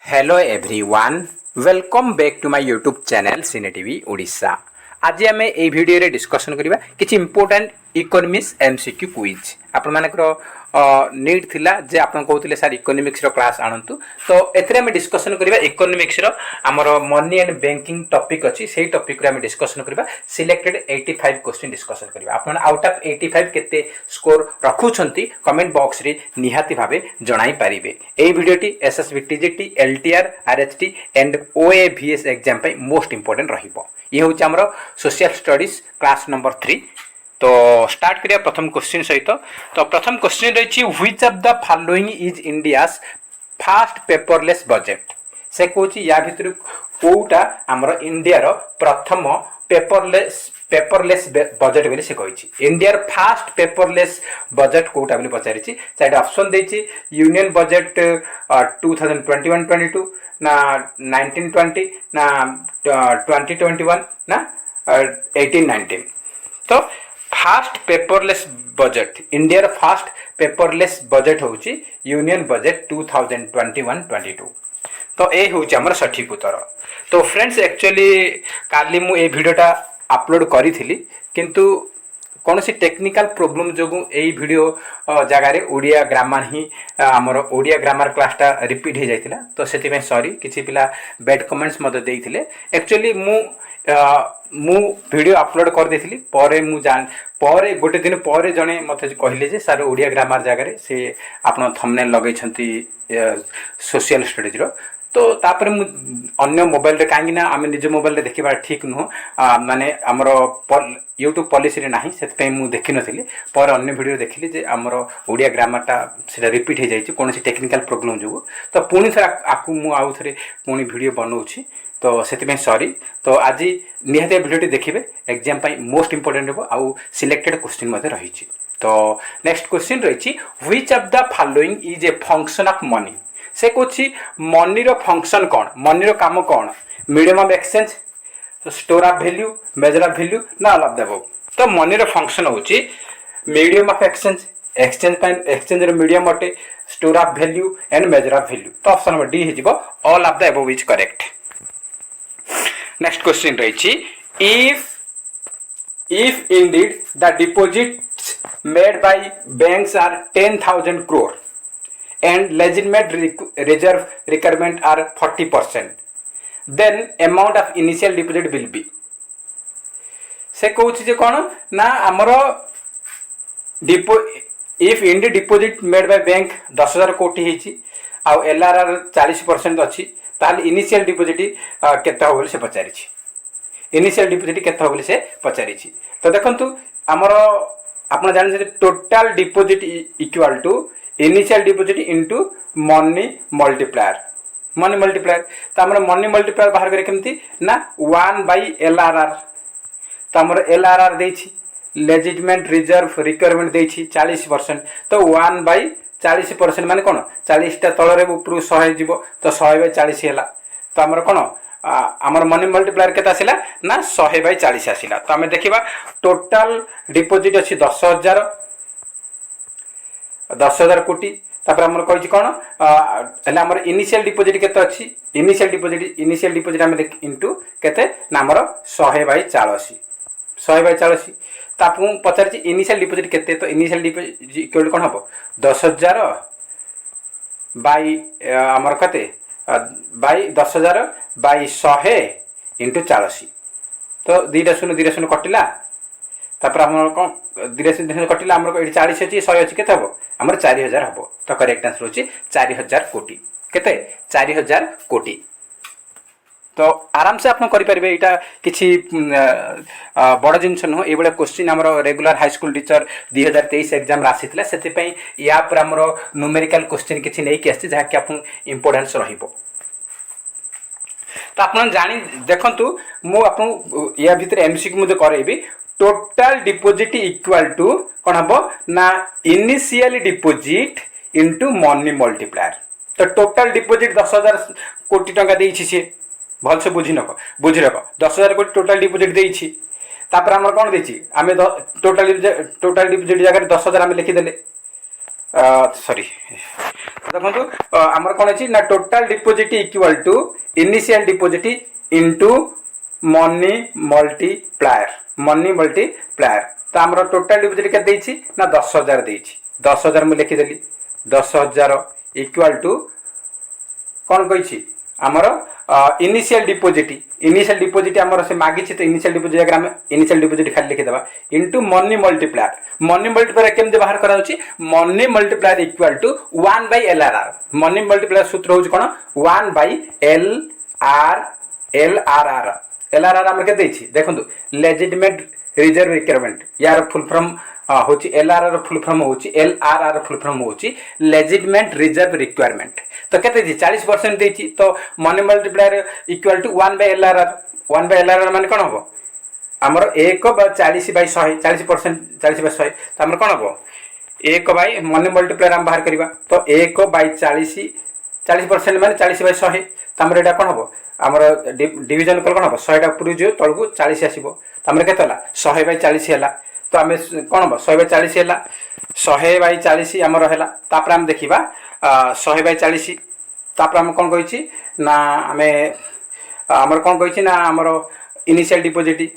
Hello everyone welcome back to my YouTube channel cine TV Odisha. आज आम ये video रे डिस्कशन करबा किछि इंपोर्टेंट इकोनॉमिक्स एमसीक्यू क्विज आपण मानकर नीड थिला जे आपण कहउतिले सर इकोनॉमिक्स रो क्लास आनंतु तो एथरे हम डिस्कशन करबा इकोनॉमिक्स रो हमर मनी एंड बैंकिंग टॉपिक अछि सेही टॉपिक रे हम डिस्कशन करबा सिलेक्टेड 85 क्वेश्चन डिस्कशन करबा आपण आउट ऑफ 85 केते स्कोर रखुछंती कमेंट बॉक्स रे निहाती भाबे जणाई परिबे। एई वीडियोटी SSB TGT LTR RHT and OAVS exam पे मोस्ट इंपोर्टेंट रहिबो। ये हूँ आमर सोशल स्टडीज क्लास नंबर 3। तो स्टार्ट करिया प्रथम क्वेश्चन सहित। तो प्रथम क्वेश्चन रही which of the following is India's fast paperless budget. से कहूँ या भितर कोटा आमर इंडिया रो प्रथम पेपरलेस बजेट बोली से कही। इंडिया फास्ट पेपरलेस बजेट कोटा बोली पचारि चार ऑप्शन देछि यूनियन बजेट 2021-22 ना 1920 ना 2021 ना 18-19। तो fast paperless budget India fast paperless budget होची यूनियन बजेट 2021-22। तो ये हूँ आमर सठिक उत्तर। तो फ्रेंड्स एक्चुअली काली मु ए वीडियोटा अपलोड करी थी किंतु कौन सी टेक्निकल प्रोब्लेम जो यही वीडियो जगार ओडिया ग्रामर ही आमर ओडिया ग्रामर क्लासटा रिपीट हो जाता। तो से सॉरी किसी पिला बैड कमेंट्स मत देते। एक्चुअली मु वीडियो अपलोड कर देथिली परे मु जान परे गोटे दिन परे जने मते कहले जे सर ओडिया ग्रामर जगार से आपण थंबनेल लगै छंती सोशल स्टडीज रो। तो तापर मु अन्य मोबाइल रे कांगी ना आमे निज मोबाइल रे देखिबा ठीक नुह माने हमरो यूट्यूब पॉलिसी रे नाही सेत मु देखि नथिली पर अन्य वीडियो देखिली जे हमरो ओडिया ग्रामरटा सेटा रिपीट हो जाइछि कोनसी टेक्निकल प्रॉब्लम जो। तो पुणी थरा आकु मु आउ थरे पुणी वीडियो बनौछि तो सेति सॉरी। तो आज निहाते वीडियो देखिबे एग्जाम पाई मोस्ट इंपोर्टेंट हो आउ सिलेक्टेड क्वेश्चन मध्ये रहिछि। तो नेक्स्ट क्वेश्चन रहिछि which of the following is a function of money. से कुछ मनी रो फंक्शन कौन मनी रो काम कौन medium of exchange store of value measure of value ना ऑल ऑफ द अबव। तो मनी रो फंक्शन होची मीडियम ऑफ एक्सचेंज एक्सचेंज रो मीडियम अटे store of value and major of value. तो ऑप्शन नंबर डी हिजिबो all of the above is correct. Next question रही if indeed the deposits made by banks are 10,000 crore and legitimate reserve requirement are 40%, then amount of initial deposit will be। से कहूँ जे कौन ना आमर if indeed deposit made by bank 10,000 कोटी होती आउ LRR 40% अच्छी ताल इनिशियल डिपोजिट केते हो बोली से पचारि इनिशियल डिपोजिट केते हो बोली से पचारि। तो देखंतु हमर आपण जानि जे total deposit equal to initial deposit into money multiplier. तो हमर मनी मल्टीप्लायर बाहर करे केमती ना 1/LRR। तो हमर LRR देछि लेजिटमेंट रिजर्व रिक्वायरमेंट देछि 40%। तो 1/40% माने कोन 40टा तलरे ऊपर 100 जीवो तो 100/40 हैला। तो हमर कोन हमर मनी मल्टीप्लायर केता आसिला ना 100/40 आसिला। तो हमें देखिबा टोटल डिपोजिट अछि 10,000 कोटी। तापर हमर कहि कोन हला हमर इनिशियल डिपोजिट केते अछि इनिशियल डिपोजिट हम इनटू केते ना हमर 100/40 तापु पचार इनिशियल डिपोजिट केते। तो इनिशियल डिपोजिट इक्वल कोन हबो 10,000 बाई हमर कते बाई 10,000/100 इंटू 40। तो 2 शून्य कटिला तापर हमर कोन 2 शून्य कटिला हमर 40 अछि 100 अछि केते हबो हमर 4000 हबो। तो करेक्ट आंसर होची 4000 कोटी केते 4000 कोटी। तो आराम से आपन करि परिबे एटा किछि बड़ जिंस न हो। ए बडा क्वेश्चन हमर regular high school teacher 2023 exam रासितला सेति पई या पर हमर न्यूमेरिकल क्वेश्चन किछि नै कि आछि जहा कि आपन इंपोर्टेंस रहिबो। तो आपन जानि देखंतु मु आपन या भीतर एमसीक्यू मु करैबी टोटल डिपोजिट इक्वल टू कोन हबो ना initial deposit into money multiplier. तो टोटल डिपोजिट 10,000 कोटी टंका देछि से भल से बुझी रख 10,000 कोटी टोटल डिपोजिट देछि। तापर हमर कोन देछि आमे टोटल डिपोजिट जगह 10,000 आमे लिखि देले सॉरी देखो आमर कौन अच्छी ना total deposit equal to initial deposit into money multiplier तो आमर टोटाल डिपोजिट के ना 10,000 देछि 10,000 मुझे लिखिदेली 10,000 इक्वल टू कौन कही आमर इनिशियल डिपोजिट आमर से मागी तो इनिशियल डिपोजिट आम इनिशियल डिपोजिट खाली लिखिदेवा इनटू मनी मल्टीप्लायर केमती बाहर करा money multiplier equal to 1/LRR money multiplier सूत्र हूँ कौन 1/LRR आम के देखो लेजिटमेट रिजर्व रिक्वायरमेंट यार फुल फॉर्म हूँ LRR फुल फॉर्म हूँ LRR फुल फॉर्म हूँ लेजिटमेट रिजर्व रिक्वायरमेंट तो केते 40% देछि तो money multiplier equal to 1/LRR माने कौन हम आमर 1/40/100 40% 40/100 तो आमर कौन हम 1 मनी मल्टीप्लायर आम बाहर करवा तो 1/40 40% माने 40/100 तो आमर एटा कौन हम आमर डिविजन कल कौन हम 100 ऊपर जो तलू 40 आसो तो आमर केते 100/40 है तो आम कौन हम 100/40 है 100/40 आमर है तापर आम देखा 100/40 तापर आम कौन कही ना आम आमर कौन कही ना आमर इनिशियल डिपोजिट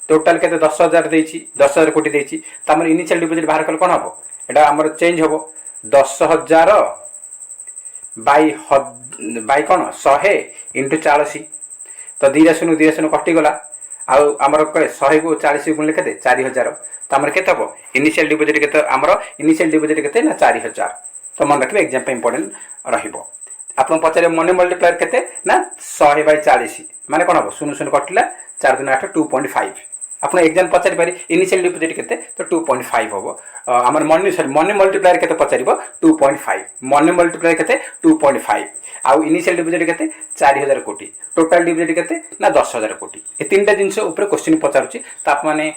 टोटाल के 10,000 देछि 10,000 कोटी देछि तो आमर इनिशियल डिपोजिट बाहर कल कौन हम एटा आमर चेंज हम 10,000 बाई कौन 100 इंटू 40 तो 2 कटिगला आमर 100 को 40 गुण के 4,000 तो आमर केते हम इनिशियल डिपोजिट के आमर इनिशियल डिपोजिट के ना 4,000 तो मन रखिए एग्जाम इंपोर्टेंट रहिबो आपन पचारे मनी मल्टीप्लायर केते ना 100/40 माने कोन हो 0 कटिला 4 2 8 2.5 आपन एग्जाम पचारि पारि इनिशियल डिपोजिट केते तो 2.5 होबो हमर मनी मल्टीप्लायर केते पचारिबो 2.5 मनी मल्टीप्लायर केते 2.5 आउ इनिशियल डिपोजिट केते 4,000 कोटी टोटल डिपोजिट केते ना 10,000 कोटी ए तीनटा जिंस ऊपर क्वेश्चन पचारुची त आप माने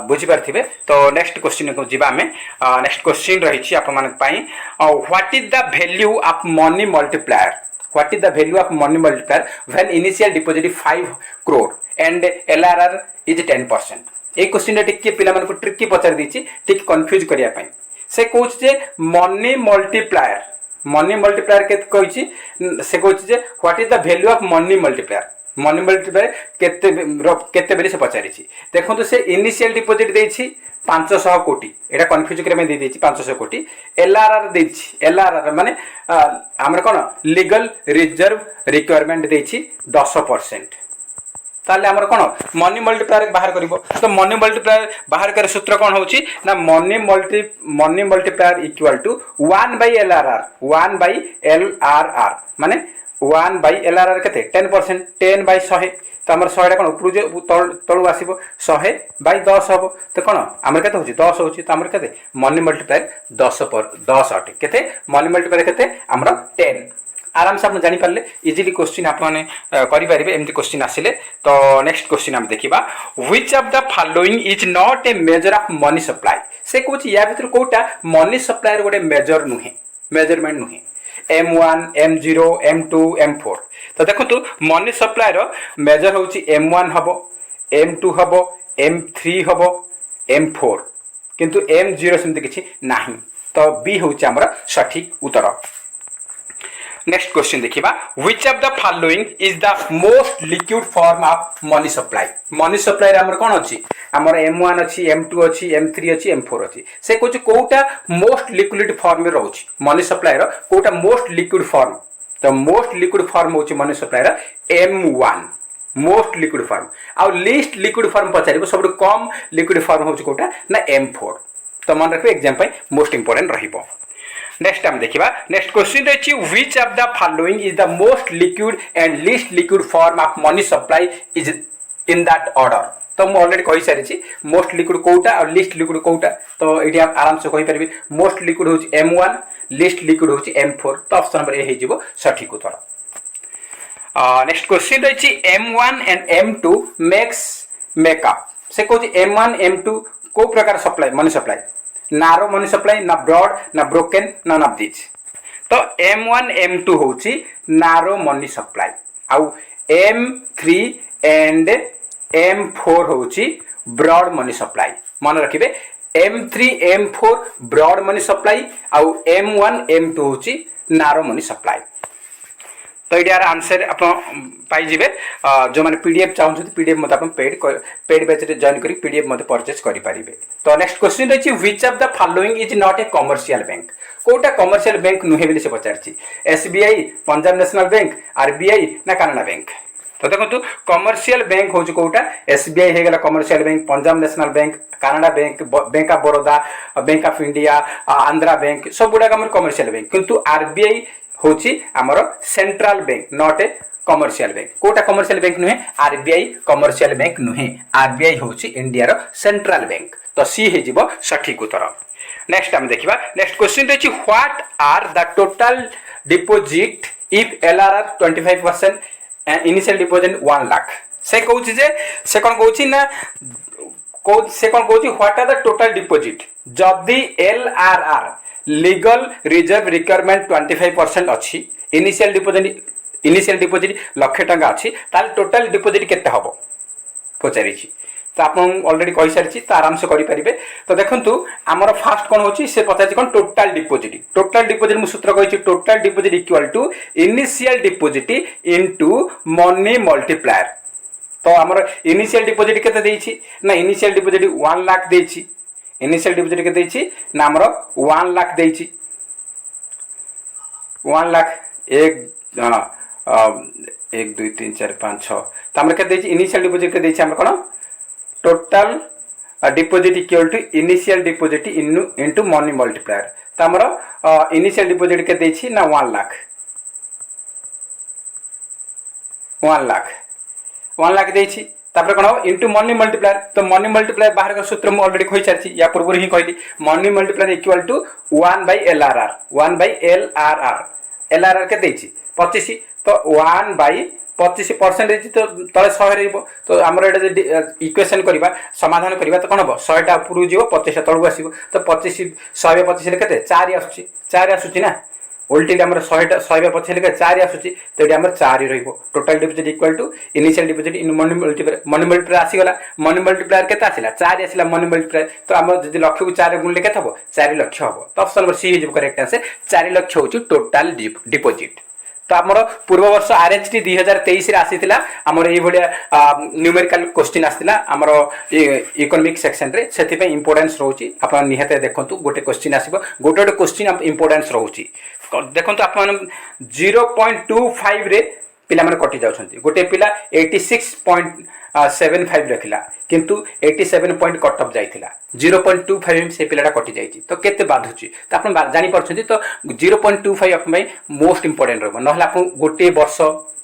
बुझी पारथिबे तो नेक्स्ट क्वेश्चन को जिबा हमें नेक्स्ट क्वेश्चन रहिछि आप माने पई what is the value of money multiplier what is the value of money multiplier when initial deposit 5 crore and LRR is 10% A question टिके पिला मानको ट्रिकी पचार दिछि टिक कंफ्यूज करिया पई से कोच जे मनी मल्टीप्लायर के कहिछि से कोच जे what is the value of money multiplier केते बेरी से पचारिछि देखो तो से इनिशियल डिपोजिट देछि 500 कोटी एटा कंफ्यूज करे में दे देछि 500 कोटी LRR देछि LRR माने हमर कोन लीगल रिजर्व रिक्वायरमेंट देछि 10% ताले हमर कोन मनी मल्टीप्लायर बाहर करिवो तो मनी मल्टीप्लायर बाहर करे सूत्र कोन होछि ना money multiplier equal to 1/LRR माने 1/LRR केते 10% 10/100 तो हमर 100 कोन ऊपर जो तळु आसीबो 100/10 हबो तो कोन हमर केते होछि 10 होछि तो हमर केते मनी मल्टीप्लायर 10 अटे केते मनी मल्टीप्लायर केते हमर 10 आराम से आप जानी पारले इजीली क्वेश्चन आप माने करि परिबे एमती क्वेश्चन आसिले तो नेक्स्ट क्वेश्चन हम देखिबा which of the following is not A measure of money supply से कुछ या भीतर कोटा मनी सप्लायर गोटे मेजर नुहे मेजरमेंट नुहे M1 M0 M2 M4 तो देखो मनी सप्लायर मेजर होची M1 हबो M2 हबो M3 हबो M4 किंतु M0 सेमते किछि नाही तो बी होची हमर सठिक उत्तर नेक्स्ट क्वेश्चन देखिबा which of the following is the most liquid form of money supply हमर कोन अछि हमर M1 अछि M2 अछि M3 अछि M4 अछि से कुछ कोटा मोस्ट लिक्विड फॉर्म में रहउछि मनी सप्लाई रो कोटा मोस्ट लिक्विड फॉर्म तो मोस्ट लिक्विड फॉर्म होछि मनी सप्लाई रो M1 मोस्ट लिक्विड फॉर्म आ लीस्ट लिक्विड फॉर्म पचारिबो सब कम लिक्विड फॉर्म होछि कोटा ना M4 तो मन रखबे एग्जाम पई मोस्ट इंपोर्टेंट रहिबो नेक्स्ट हम देखिबा नेक्स्ट क्वेश्चन रहिछि which of the following is the most liquid and least liquid form of money supply is in that order तो मु ऑलरेडी कहि सारि छी मोस्ट लिक्विड कोटा और लीस्ट लिक्विड कोटा तो एठी आप आराम से कहि परबी मोस्ट लिक्विड होछि M1 लीस्ट लिक्विड होछि M4 तो ऑप्शन नंबर ए हे जिवो सठिक उत्तर नेक्स्ट क्वेश्चन रहिछि M1 एंड M2 मेकअप से कहछि M1 M2 को प्रकार सप्लाई मनी सप्लाई नारो मनी सप्लाई ना ब्रॉड ना ब्रोकन ना दीज तो M1 M2 होची नारो मनी सप्लाई आउ M3 एंड M4 होची ब्रॉड मनी सप्लाई मन रखिबे M3 M4 broad money supply आउ M1 M2 होची नारो मनी सप्लाई। तो ये आंसर आप पाइबे जो मैंने पीडीएफ चाहते पीडीएफ मत पेड बैच जॉइन कर पीडीएफ मत परचेज करेंगे। तो नेक्स्ट क्वेश्चन रही which of the following is not a commercial bank. कोटा कमर्शियल बैंक नुहे बोली से पचार SBI, Punjab national bank, RBI ना कानाडा बैंक। तो देखो कमर्शियल बैंक हूँ कोटा एसबीआई हो गला commercial bank, Punjab national bank, Canara bank, bank of Baroda, bank of India, Andhra bank सब गुड़ाक कमर्शियल बैंक। किंतु आरबीआई हूँ आमर central bank not a commercial bank. कोटा कमर्शियल बैंक नुहे आरबीआई कमर्शियल बैंक नुहे आरबीआई हूँ इंडिया सेंट्रल बैंक। तो सी हो सठिक उत्तर। नेक्स्ट आम देखा नेक्स्ट क्वेश्चन रही what are the total deposit if LRR 25% initial deposit 1 lakh. से कहूँ से कौन कहूँ ना से कौन कहूँ what are the total deposit जदि एलआरआर लीगल रिजर्व रिक्वायरमेंट 25% अच्छी इनिशियल डिपोजिट लक्षे टंका अच्छी ताल टोटल डिपोजिट केते हबो पचारि। तो आप ऑलरेडी कही सारी तो आराम से करेंगे। तो देखो आमर फास्ट कौन होची से पचार कौन टोटल डिपोजिट मुझे सूत्र कही total deposit equal to initial deposit into money multiplier. तो आमर इनिशियल डिपोजिट केते देछि ना इनिशियल डिपोजिट 1 लाख देछि इनिशियल डिपोजिट केते देछि ना आमर 1 लाख देछि 1 लाख 1 2 3 4 5 6 तो आमर केते देछि इनिशियल डिपोजिट केते देछि आमर कोन total deposit equal to initial deposit into money multiplier. तो आमर इनिशियल डिपोजिट के देछि ना 1 लाख 1 लाख देछि तापर कोन हो इनटू मनी मल्टीप्लायर। तो मनी मल्टीप्लायर बाहर का सूत्र मु ऑलरेडी कहि सारछि या पूर्व ही कहली money multiplier equal to 1 by LRR 1 by LRR के देछि 25। तो 1 बाय 25% तो तले 100 रहिबो। तो आमर एटा इक्वेशन करबा समाधान करबा तो कोन हो 100 टा ऊपर जीवो 25 तळु आसीबो। तो 25 125 रे केते 4 आसुची 4 आसुची ना उल्टी आमर 125 लेके 4 आसुची। तो ये आमर 4 रहिबो total deposit equal to initial deposit in money multiplier आसीगला मनी मल्टीप्लायर केते आसिला 4 आसिला मनी मल्टीप्लायर। तो आमर जदि लक्ष्य को 4 गुणले केते हबो 4 लाख हबो। तो ऑप्शन नंबर सी हो करेक्ट आंसर 4 लाख होची टोटल डिपोजिट। तो आमर पूर्व वर्ष आरएचटी 2023 रे आसीतिला आमर एई भलिया न्यूमेरिकल क्वेश्चन आसीतिला आमर इकोनॉमिक सेक्शन रे सेति पे इंपोर्टेंस रहउची आपन निहते देखंतु गोटे क्वेश्चन आसीबो गोटे क्वेश्चन इंपोर्टेंस रहउची देखंतु आपन 0.25 रे पिला माने कटि जाउछंती गोटे पिला 86.75 रखिला किंतु 87 पॉइंट कट ऑफ जाइथिला 0.25 से पिलाटा कटि जाइछि। तो केते बाधुछि तो आपन जानि परछंती। तो 0.25 आपन भाई मोस्ट इंपोर्टेंट रहबो नहले आपन गोटे वर्ष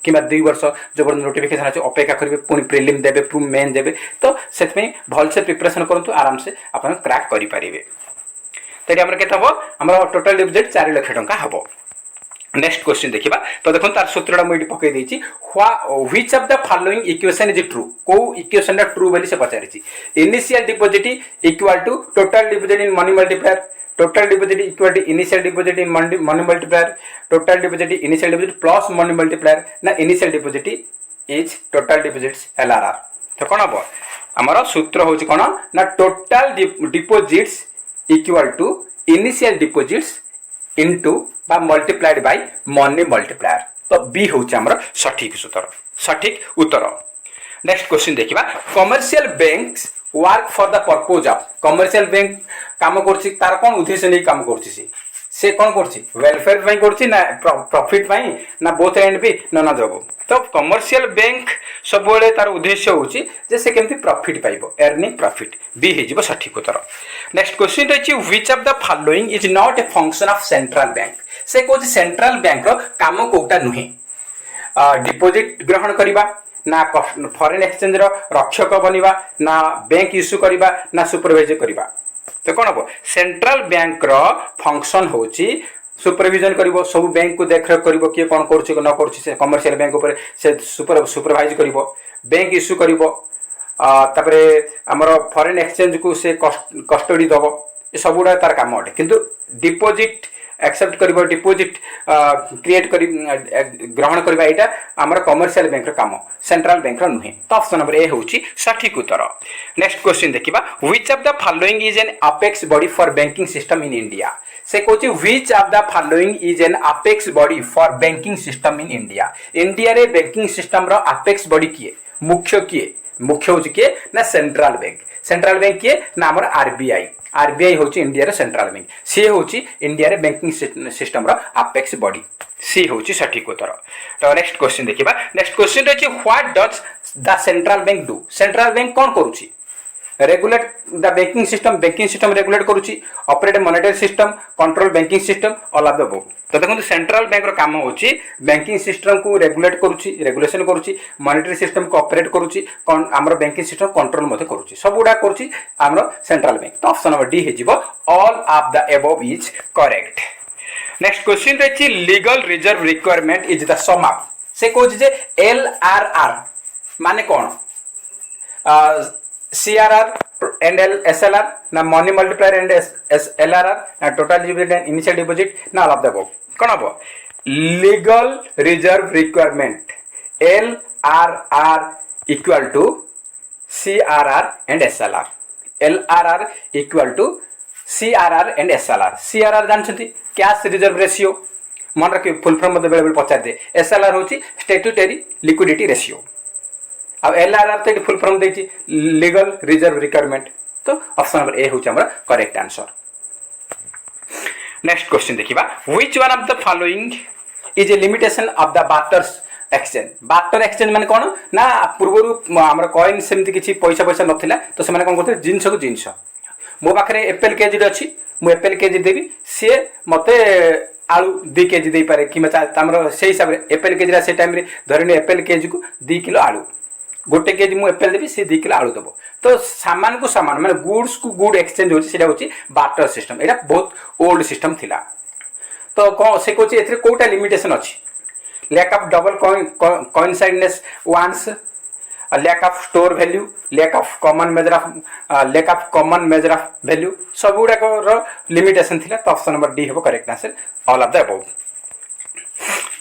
किबा 2 वर्ष जो नोटिफिकेशन अछि अपेक्षा करिवे पुनी प्रिलिम देबे पुनी मेन देबे। तो सेत में भल से प्रिपरेशन करंतु आराम से आपन क्रैक करि परिबे। तो हमर केते हबो हमर टोटल डिपोजिट 4 लाख टंका हबो। नेक्स्ट क्वेश्चन देखिबा। तो देखो तार सूत्रटा मुई पकई देछि which of the following equation is true को इक्वेशन ट्रू बोली से पचारिछि initial deposit equal to total deposit in money multiplier total deposit equal to initial deposit in money multiplier total deposit initial deposit plus money multiplier ना initial deposit is total deposits LRR. तो कोन हबो हमर सूत्र होछि कोन ना total deposits equal to initial deposits into बा मल्टीप्लाइड बाय मनी मल्टीप्लायर। तो बी होछि हमर सठिक उत्तर। नेक्स्ट क्वेश्चन देखिबा commercial banks work for the purpose of commercial bank काम करछि तार कोन उद्देश्य नै काम करछि से कोन करछि वेलफेयर पई करछि ना प्रॉफिट पई ना बोथ एंड बी ना जब। तो कमर्शियल बैंक सब बेले तार उद्देश्य होछि जे से केमति प्रॉफिट पाइबो अर्निंग प्रॉफिट बी हेजिबो सठिक उत्तर। नेक्स्ट क्वेश्चन रहिछि which of the following is not a function of central bank. से कोछि सेंट्रल बैंक रो काम कोटा नुहे डिपोजिट ग्रहण करिबा ना फॉरेन एक्सचेंज रो रक्षक बनिबा ना बैंक इश्यू करिबा ना सुपरवाइज करिबा। तो कोन हो सेंट्रल बैंक रो फंक्शन होछि सुपरविजन करिवो सब बैंक को देखरेख करिवो कि कोन करछि न करछि से कमर्शियल बैंक ऊपर से सुपरवाइज करिवो बैंक इश्यू करिवो तापरे हमर फॉरेन एक्सचेंज को से कस्टडी दबो ए सब गुडा तार काम अटे। किंतु डिपोजिट एक्सेप्ट करिवो डिपोजिट क्रिएट करि ग्रहण करिबा एटा हमर कमर्शियल बैंक रो काम सेंट्रल बैंक रो नुहे। तो ऑप्शन नंबर ए होछि सठिक उत्तर। नेक्स्ट क्वेश्चन देखिबा which of the following is N apex body for banking system in India. से कहूँ which of the following is N apex body for banking system in India. India रे banking system रो apex body किए, मुख्य किए, मुख्य होची किए ना सेंट्रल बैंक। सेंट्रल बैंक किए ना हमर आरबीआई। आरबीआई होची इंडिया रे सेंट्रल बैंक, सी होची इंडिया रे बैंकिंग सिस्टम रो अपेक्स बॉडी, सी होची सठिक उत्तर। तो नेक्स्ट क्वेश्चन देखिबा। नेक्स्ट क्वेश्चन रहची what does the central bank do. Central bank कोन करूची? Regulate the banking system regulate करूची, operate monetary system, control banking system, all of the above. तो देखो सेंट्रल बैंक रो काम होची बैंकिंग सिस्टम को रेगुलेट करूची, रेगुलेशन करूची, मॉनेटरी सिस्टम को ऑपरेट करूची, हमर बैंकिंग सिस्टम कंट्रोल मध्ये करूची, सब गुडा करूची हमर सेंट्रल बैंक। तो ऑप्शन नंबर डी हे जिवो all of the above is correct. Next question रहची legal reserve requirement is the sum of. से कहूची जे एलआरआर माने कोन? CRR and SLR ना मनी मल्टीप्लायर एंड LRR ना total deposit and initial deposit ना ऑल ऑफ द अबव। कोन हबो? Legal reserve requirement LRR equal to CRR and SLR। LRR equal to CRR and SLR। CRR जानछथि cash reserve ratio, मन रखि full form मध्ये बेले पचार दे। SLR होची स्टैट्यूटरी लिक्विडिटी रेशियो। अब एलआरआर तो फुल फॉर्म देछि लीगल रिजर्व रिक्वायरमेंट। तो ऑप्शन नंबर ए होछि हमरा करेक्ट आंसर। नेक्स्ट क्वेश्चन देखिबा। Which one of the following is a limitation of the barter exchange. Barter exchange माने कोन ना पूर्वरु हमर कॉइन सेमति किछि पैसा पैसा नथिला, तो से माने कोन करथे जिंस को जिंस, मो पाखरे एप्पल केजी रे अछि, मो एप्पल केजी देबी, से मते आलू 2 केजी दे पारे कि हमर से हिसाब रे एप्पल केजी रा से टाइम रे धरिने एप्पल केजी को 2 किलो आलू, गोटे केजी मु एप्पल देबी, से 2 किलो आलू देबो। तो सामान को सामान माने गुड्स को गुड एक्सचेंज होची, सेटा होची बार्टर सिस्टम। एटा बहुत ओल्ड सिस्टम थिला। तो को से कोची एथरे कोटा लिमिटेशन अछि? Lack of double coincidence wants, lack of store value, lack of common measure of value, सब गुडा को लिमिटेशन थिला। तो ऑप्शन नंबर डी हेबो correct answer, all of the above.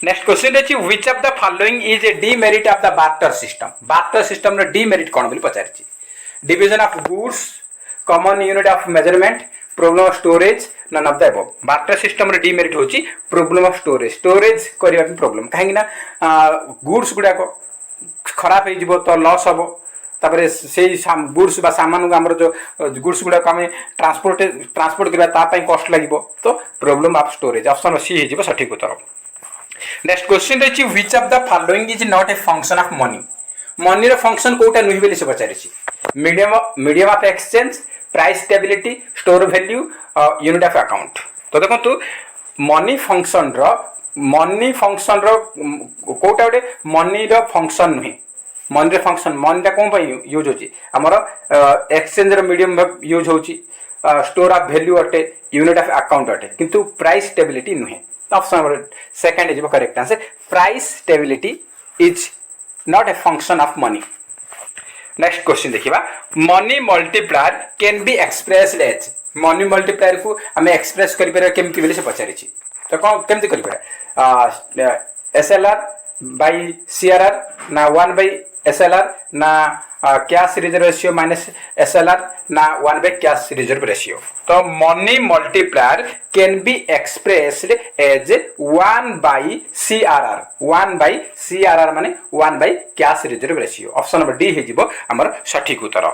Next question अछि which of the following is a demerit of the barter system. Barter system रो demerit कोन बोली पचारछि? Division of goods, common unit of measurement, problem of storage, none of the above. Barter system रो demerit होछि problem of storage. Storage करिया के problem काहे ना गुड्स गुडा को खराब हे जिवो तो लॉस हबो। तापरे सेही गुड्स बा सामान को हमर जो गुड्स गुडा को हमें ट्रांसपोर्ट करबा ता पई कॉस्ट लागिवो। तो problem of storage option C हे जिवो सठिक उत्तर। नेक्स्ट क्वेश्चन रही which of the following is not a function of money. Money रो फंक्शन कोटा नुहि बेली से पचारिछि? Medium of exchange, price stability, store value, unit of account. तो देखंतु मनी फंक्शन रो कोटा गोटे मनी रो फंक्शन नुहि। मनी रो फंक्शन मनीटा कोन पई यूज होछि? हमर एक्सचेंज रो मीडियम यूज होछि, स्टोर ऑफ वैल्यू अटे, यूनिट ऑफ अकाउंट अटे, किंतु प्राइस स्टेबिलिटी नुहि। Option number second is correct answer. Price stability is not a function of money. Next question देखिबा। Money multiplier can be expressed as. Money multiplier को हमें express करि परबा केमति बेले से पचारिछि? तो कोन केमति करि परबा? एसएलआर बाय सीआरआर ना 1 बाय एसएलआर ना cash reserve ratio minus SLR ना 1 बाय कैश रिजर्व रेशियो। तो money multiplier can be expressed as 1 by CRR. 1 by CRR माने 1 by cash reserve ratio. Option number D हे जिवो हमर सठिक उत्तर।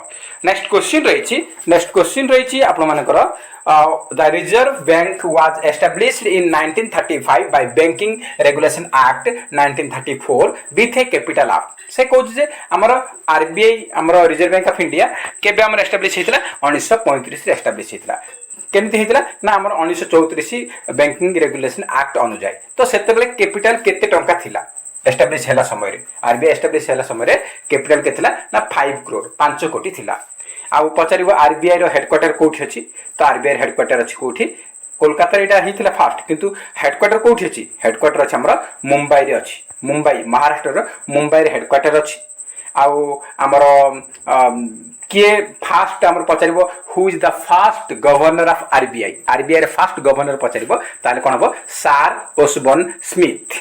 नेक्स्ट क्वेश्चन रहिछि आपण मानकर the Reserve Bank was established in 1935 by Banking Regulation Act 1934 with a capital of। से कहूँ जे हमर आरबीआई हमर रिजर्व बैंक ऑफ इंडिया केबे हमर एस्टैब्लिश हेतला? 1935 रे एस्टैब्लिश हेतला। केमति हेतला ना हमर 1934 बैंकिंग रेगुलेशन एक्ट अनुसार। तो सेते बेले कैपिटल केते टंका थिला एस्टैब्लिश हैला समय रे? आरबीआई एस्टैब्लिश हैला समय रे कैपिटल केतला ना 5 करोड़ 5 कोटी थिला। आ पचारिबो आरबीआई रो हेडक्वार्टर कोठी अछि? तो आरबीआई हेडक्वार्टर अछि कोठी? कोलकाता रे एटा हिथिला फास्ट, किंतु हेडक्वार्टर कोठी अछि? हेडक्वार्टर अछि हमर मुंबई रे अछि। मुंबई महाराष्ट्र रो मुंबई रे हेडक्वार्टर अछि। आ हमर किए फास्ट हमर पचारिबो who is the first governor of RBI? RBI रे फास्ट गवर्नर पचारिबो ताले कोन हबो? Sir Osborne Smith.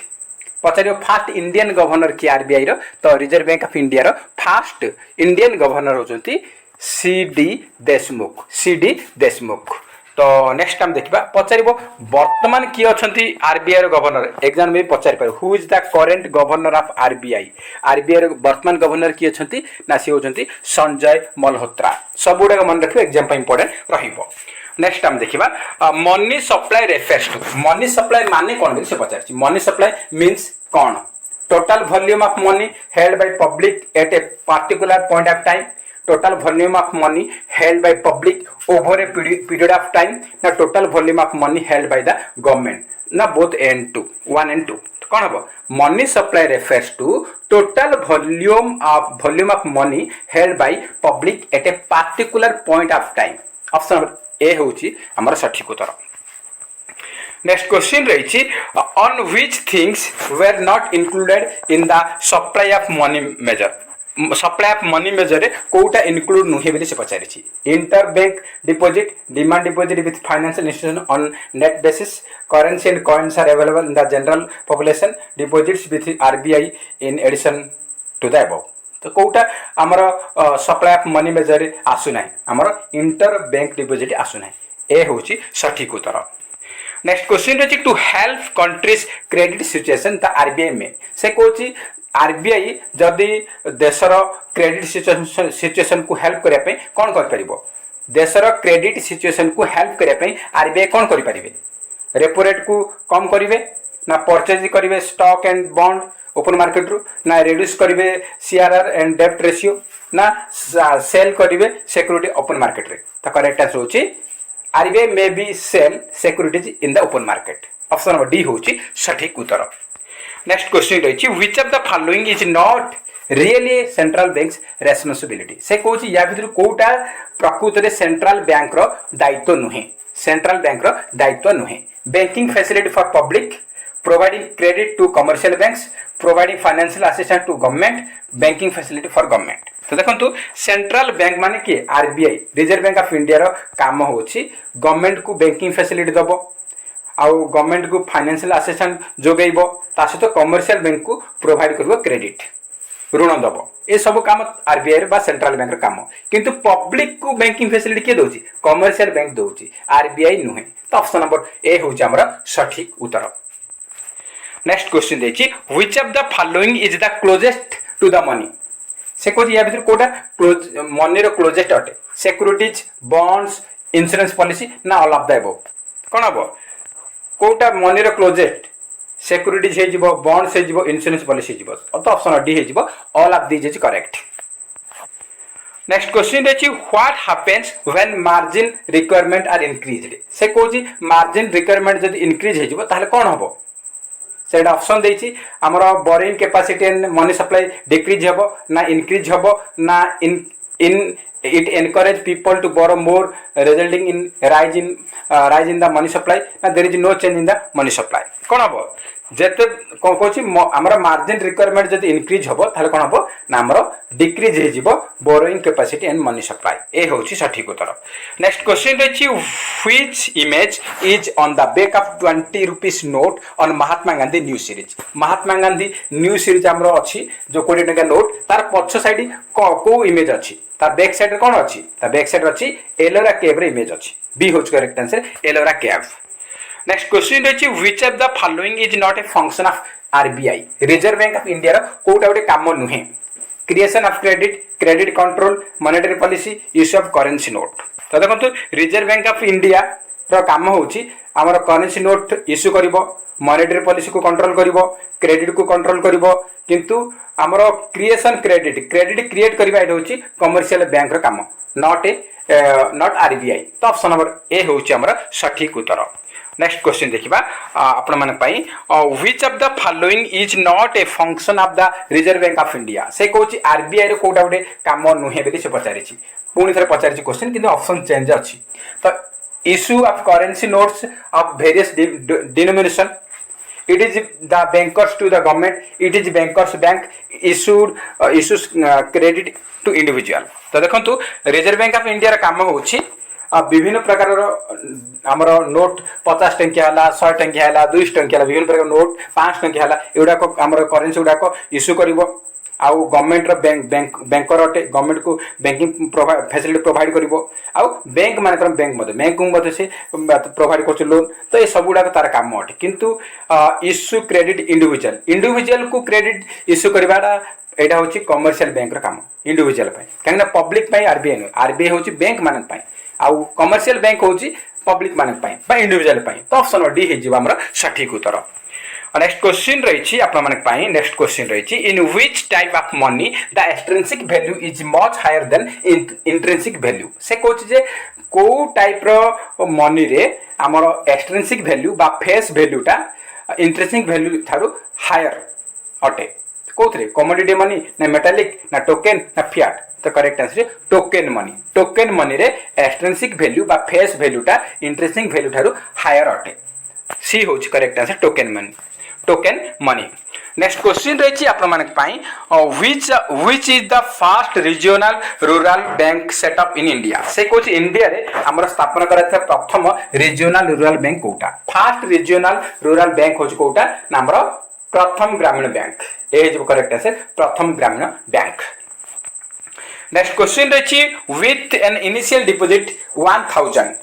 पचारिबो फास्ट इंडियन गवर्नर की आरबीआई रो? तो रिजर्व बैंक ऑफ इंडिया रो फास्ट इंडियन गवर्नर होचंती सीडी देशमुख। सीडी देशमुख। तो नेक्स्ट टाइम देखा पचार बर्तमान किए अच्छा आरबीआई गवर्नर एग्जाम में पचार पार who is the current governor of RBI RBI वर्तमान गवर्नर किए अच्छा ना सी होती संजय मल्होत्रा सब गुड़ाक मन रखिए एग्जाम इंपोर्टेंट रहिबो। नेक्स्ट टाइम देखा money supply refers to money supply माने कौन से पचार मनी सप्लाई मीन्स कौन total volume of money held by public at a particular point of time total volume of money held by public over a period of time na total volume of money held by the government na both and two one and two कौन हम money supply refers to total volume of money held by public at a particular point of time option number A होची हमर सठिक उत्तर। Next question रही on which things were not included in the supply of money measure supply of money measure कोटा include नुहे बोली से पचारि inter bank deposit demand deposit with financial institution on net basis currency and coins are available in the general population deposits with RBI in addition to the above तो कोटा आमर supply of money measure आसुना आमर inter bank deposit आसुना A हूँ सठिक उत्तर। Next question रही to help countries credit situation the RBI में से कौन आरबीआई जदि देशर क्रेडिट सिचुएशन को हेल्प करने कौन कर देशर क्रेडिट सिचुएशन को हेल्प करने आरबीआई कौन करें रेपो रेट को कम करेंगे ना परचेज करेंगे stock and bond open market रू ना रिड्यूस करेंगे सीआरआर एंड डेब्ट रेशियो ना सेल करेंगे सिक्योरिटी ओपन मार्केट रे तो करेक्ट आंसर होची RBI may be sell securities in the open market option number D होची सठिक उत्तर। नेक्स्ट क्वेश्चन रही which of the following is not really central bank's responsibility से कौन या भीतर कोटा प्रकृत में सेंट्रल बैंक रो दायित्व नुहे सेंट्रल बैंक रो दायित्व नुहे banking facility for public providing credit to commercial banks providing financial assistance to government banking facility for government तो देखो सेंट्रल बैंक माने किए RBI reserve bank of India रो काम होची गवर्नमेंट को बैंकिंग फैसिलिटी दबो आउ गवर्नमेंट को फाइनेंशियल असिस्टेंस जोगेब ता सहित कमर्शियल बैंक को प्रोवाइड कर क्रेडिट ऋण दब ये सब काम आरबीआई बा सेंट्रल बैंक काम किंतु पब्लिक को बैंकिंग फैसिलिटी किए दौर कमर्शियल बैंक दौर आरबीआई नुहे तो ऑप्शन नंबर ए हूँ सठिक उत्तर। नेक्स्ट क्वेश्चन देखिए which of the following is the closest to the money से कौन या भीतर कोटा मनी रो क्लोजेस्ट अटे सिक्योरिटीज बॉन्ड्स इंश्योरेंस पॉलिसी ना ऑल ऑफ द अबव कौन हम कोटा मनी रो क्लोजेस्ट सिक्योरिटीज हो बॉन्ड्स हो इंश्योरेंस पॉलिसी हो तो ऑप्शन डी हो all of this is correct. Next question रही what happens when margin requirement are increased से कौन मार्जिन रिक्वायरमेंट जब इंक्रीज हो ताहले कौन हम से ऑप्शन देछि हमर boring capacity and money supply decrease हो ना इंक्रीज हो ना इन it encourage people to borrow more resulting in rise in the money supply and there is no change in the money supply कौन हम जेते कौन कहूँ आमर मार्जिन रिक्वायरमेंट जब इंक्रीज हम ताहले कौन हम ना आमर डिक्रीज हो borrowing capacity and money supply A हूँ सठिक उत्तर। नेक्स्ट क्वेश्चन रही which image is on the back of 20 rupees note on Mahatma Gandhi new series Mahatma Gandhi new series आमर अच्छी जो 20 टंका नोट तार पछ साइड को इमेज अच्छी तार बैक साइड कौन अच्छी तार बैक साइड अच्छी एलोरा केव इमेज अच्छी बी हूँ correct answer Ellora cave. Next question रही which of the following is not a function of RBI reserve bank of India रो कोटा गोटे काम नुहे creation of credit control monetary policy use of currency note तो देखो रिजर्व बैंक ऑफ इंडिया रो काम होची हमर करेंसी नोट इश्यू करिवो मॉनेटरी पॉलिसी को कंट्रोल करिवो क्रेडिट को कंट्रोल करिवो किंतु हमर क्रिएशन क्रेडिट क्रिएट करबा एट होची कमर्शियल बैंक रो काम नॉट आरबीआई तो ऑप्शन नंबर ए होची हमर सठिक उत्तर। नेक्स्ट क्वेश्चन देखिबा आपण माने पई which of the following is not a function of the Reserve bank of India से कहूची आरबीआई रो कोटा गोटे काम नुहे बेली से पचारिछि पुणी थरे पचारिछि क्वेश्चन किंतु ऑप्शन चेंज अछि तो issue of currency notes of various denomination it is the bankers to the government it is bankers bank issues credit to individual तो देखंतु रिजर्व बैंक ऑफ इंडिया रा काम होछि विभिन्न प्रकार आमर नोट 50 टंकिया हला 100 टंकिया हला 200 टंकिया हला विभिन्न प्रकार नोट 5 टंकिया हला एउडा को आमर करेंसी उडा को इश्यू करिवो आउ गवर्नमेंट रो बैंकर अटे गवर्नमेंट को बैंकिंग फैसिलिटी प्रोवाइड करिवो आउ बैंक मानकर बैंक को मते से प्रोवाइड कर लोन तो ये सब गुड़ा तार काम अटे किंतु इश्यू क्रेडिट इंडिविजुअल को क्रेडिट इश्यू करवाटा एटा होची कमर्शियल बैंक रो काम इंडिविजुअल कहीं पब्लिक आरबीआई नुह आरबीआई होची बैंक मानक आउ कमर्शियल बैंक होची पब्लिक मानक बा इंडिविजुअल तो ऑप्शन डी हे हमर सठिक उत्तर नेक्स्ट क्वेश्चन रही नेक्स्ट क्वेश्चन रही in which type of money the extrinsic value is much higher than intrinsic value से कहूँ जे को टाइप रो मनी रे हमर एक्सट्रिंसिक वैल्यू बा फेस वैल्यूटा इंट्रिंसिक वैल्यू थारु हायर अटे कौन कमोडिटी मनी ना मेटालिक ना टोकेन ना फियाट तो करेक्ट आंसर टोकेन मनी रे एक्सट्रिंसिक वैल्यू बा फेस वैल्यूटा इंट्रिंसिक वैल्यू थारु हायर अटे सी होच correct answer token money next question रही which is the first regional rural bank setup in India से कहूँ इंडिया रे हमर स्थापना करा प्रथम रीजनल रूरल बैंक कोटा फर्स्ट रीजनल रूरल बैंक होच कोटा हमर प्रथम ग्रामीण बैंक ए जो करेक्ट आंसर प्रथम ग्रामीण बैंक नेक्स्ट क्वेश्चन रही with an initial deposit 1000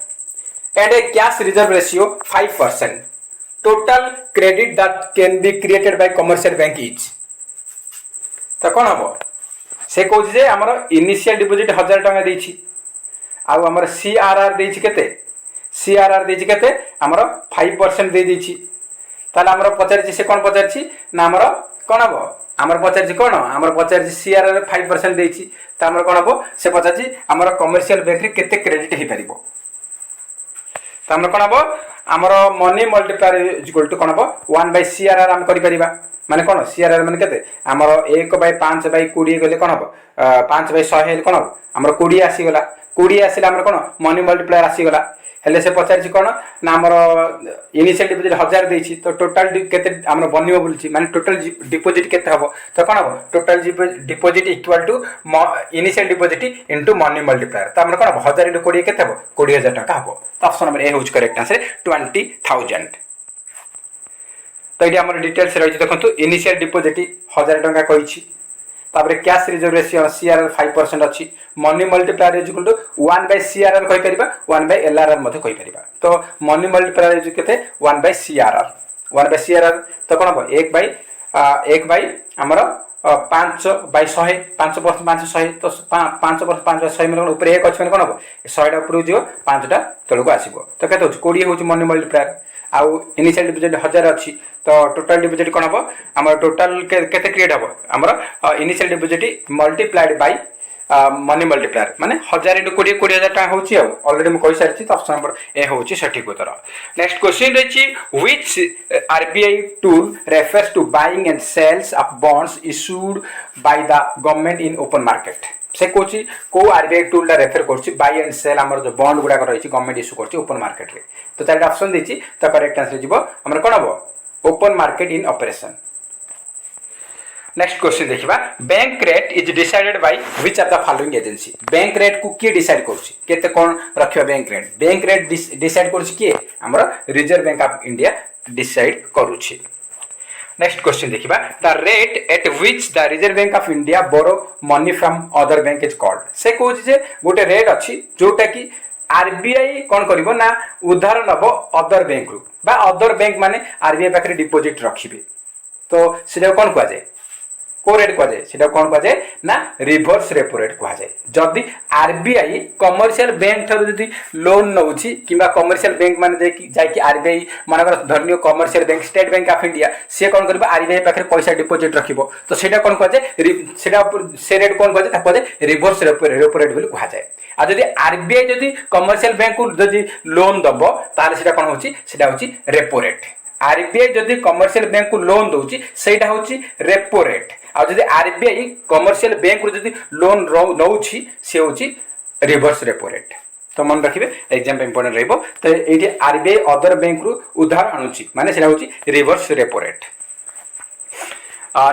and a cash reserve ratio 5%. Total credit that can be created by commercial bank is. तो कौन हम से कहूँ जे आमर इनिशियल डिपॉजिट 1000 टका देछि आउ आमर सीआरआर देछि केते सीआरआर देछि केते आमर 5% दे देछि ताले आमर पचारछि से कोन पचारछि ना आमर कोन हबो आमर पचारछि कोन आमर पचारछि सीआरआर 5% देछि त आमर कोन हबो से पचारछि आमर कमर्शियल बैंक रे केते क्रेडिट हे परिबो तो हम कौन हम आमर money multiplier is equal to कौन हम 1/CRR आम कर माने कौन सीआरआर माने केते आमर 1/5/20 गले कौन हम 5/100 कौन हम आमर 20 आसीगला 20 आसिले आमर कौन मनी मल्टीप्लायर आसीगला हेले से पचारछि कौन ना आमर इनिशियल डिपॉजिट 1000 देछि तो टोटल केते आमर बनियो बोलछि माने टोटल डिपॉजिट केते हबो तो कौन हबो total deposit equal to initial deposit into money multiplier तो आमर कौन 1000 * 20 केते हबो 20000 टका हबो तो ऑप्शन नंबर ए होच करेक्ट आंसर 20000 तो ये आमर डिटेल्स रही देखंतु इनिशियल डिपॉजिट 1000 टका कहिछि तापर कैश रिजर्व रेशियो सीआरआर 5% अछि money multiplier is equal to 1/CRR कहि परिबा 1/LRR मध्ये कहि परिबा तो मनी मल्टीप्लायर इज केते 1/CRR तो कोन हो 1/1 हमर 5/100 5% तो 5/100 मतलब ऊपर 1 अछि कोन हो 100 टा ऊपर जो 5 टा तळको आसीबो तो केते हो 20 होची मनी मल्टीप्लायर आउ इनिशियल डिपॉजिट 1000 अछि तो टोटल डिपॉजिट कोन हो हमर टोटल केते क्रिएट हो हमर initial deposit multiplied by money multiplier माने 1000 * 20 20000 टका होची ऑलरेडी म कहि सारछि तो ऑप्शन नंबर ए होची सठिक उत्तर नेक्स्ट क्वेश्चन रही which RBI tool refers to buying and sales of bonds issued by the government in open market से कोची को आरबीआई टूल ला रेफर करछि बाय एंड सेल हमर जो बॉन्ड गुडा रही गवर्नमेंट इश्यू करछि ओपन मार्केट रे तो चार ऑप्शन देछि तो करेक्ट आंसर जिवो हमर कोन हबो open market in operation next question देखिबा bank rate is decided by which of the following agency bank rate को के डिसाइड करछि केते कोन रखियो बैंक रेट डिसाइड करछि के हमर Reserve bank of India decide करूछि नेक्स्ट क्वेश्चन देखिबा the rate at which the Reserve bank of India borrow money from other bank is called से कहूछि जे गोटे रेट अछि जोटा कि आरबीआई कोन करिवो ना उधार नबो अदर बैंक रु बा अदर बैंक माने आरबीआई पाखरे डिपॉजिट रखिबे तो सेटा कोन कह जाय को रेट कह जाए सेटा कोन कह जाए ना रिवर्स रेपो रेट कह जाए जदी आरबीआई कमर्शियल बैंक थरो जदी लोन नउछि किबा कमर्शियल बैंक माने जाय कि आरबीआई मानकर धरनियो commercial bank State Bank of India से कोन करबा आरबीआई पाखरे पैसा डिपॉजिट रखिबो तो सेटा कोन कह जाए सेटा से रेट कोन कह जाए ता कह जाए रिवर्स रेपो रेट बोली कह जाए आ जदी आरबीआई जदी कमर्शियल बैंक को जदी लोन दबो ताले सेटा कोन होछि सेटा होछि रेपो रेट आरबीआई जदी कमर्शियल बैंक को लोन दोछि सेटा होछि रेपो रेट आ जदी आरबीआई कमर्शियल बैंक को जदी लोन नउछि से होछि रिवर्स रेपो रेट तो मन रखिबे एग्जाम इंपोर्टेंट रहइबो तो एठी आरबीआई अदर बैंक रु उधार आणुछि माने सेटा होछि reverse repo rate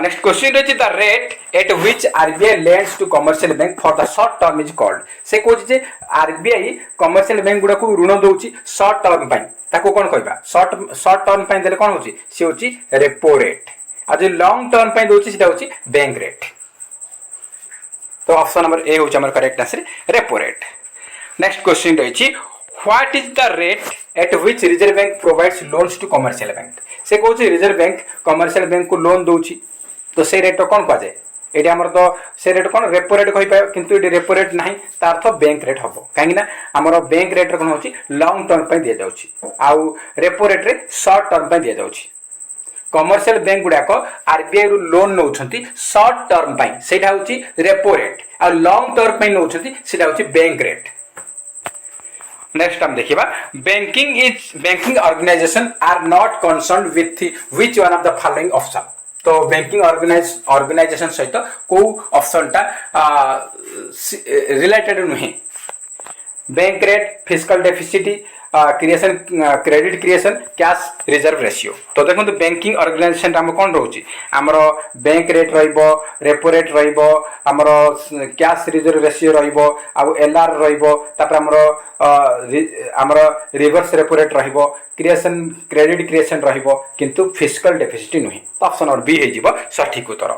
next question रही the rate at which RBI lends to commercial bank for the short term is called से कहूछि जे आरबीआई कमर्शियल बैंक गुडा को ऋण दोछि शॉर्ट टर्म पई ताको कोन कहबा शॉर्ट टर्म पई देले कोन होछि से होछि रेपो रेट आ जे लॉन्ग टर्म पई दोछि सेटा होछि बैंक रेट तो ऑप्शन नंबर ए हूँ आम correct answer repo rate. Next question रही what is the rate at which reserve bank provides loans to commercial bank. से कौन रिजर्व बैंक कमर्शियल बैंक को लोन दूची तो से रेट कौन कहुए ये आमर तो से रेट कौन रेपो रेट कही किंतु ये रेपो रेट ना तार अर्थ बैंक रेट हम कहीं आमर बैंक रेट कौन हो लंग टर्म दि जाऊँगी आउ रेपो रेट रे सर्ट टर्म दि जाऊँगी। कमर्शियल बैंक गुड़ाक आरबीआई रु लोन नौ सर्ट टर्म से रेपो रेट आ लंग टर्म नौ बैंक रेट। नेक्स्ट हम देखिबा banking organisation are not concerned with which one of the following option. तो बैंकिंग ऑर्गेनाइजेशन सहित को ऑप्शन टा रिलेटेड नुहे bank rate fiscal deficit creation credit creation cash reserve ratio. तो देखो बैंकिंग ऑर्गेनाइजेशन आम कौन रोचे आमर बैंक रेट रेपो रेट रमर कैश रिजर्व रेशियो एलआर आमर reverse repo rate creation credit creation किंतु फिस्कल डेफिसिट नुहे। तो ऑप्शन नंबर बी हो सठिक उत्तर।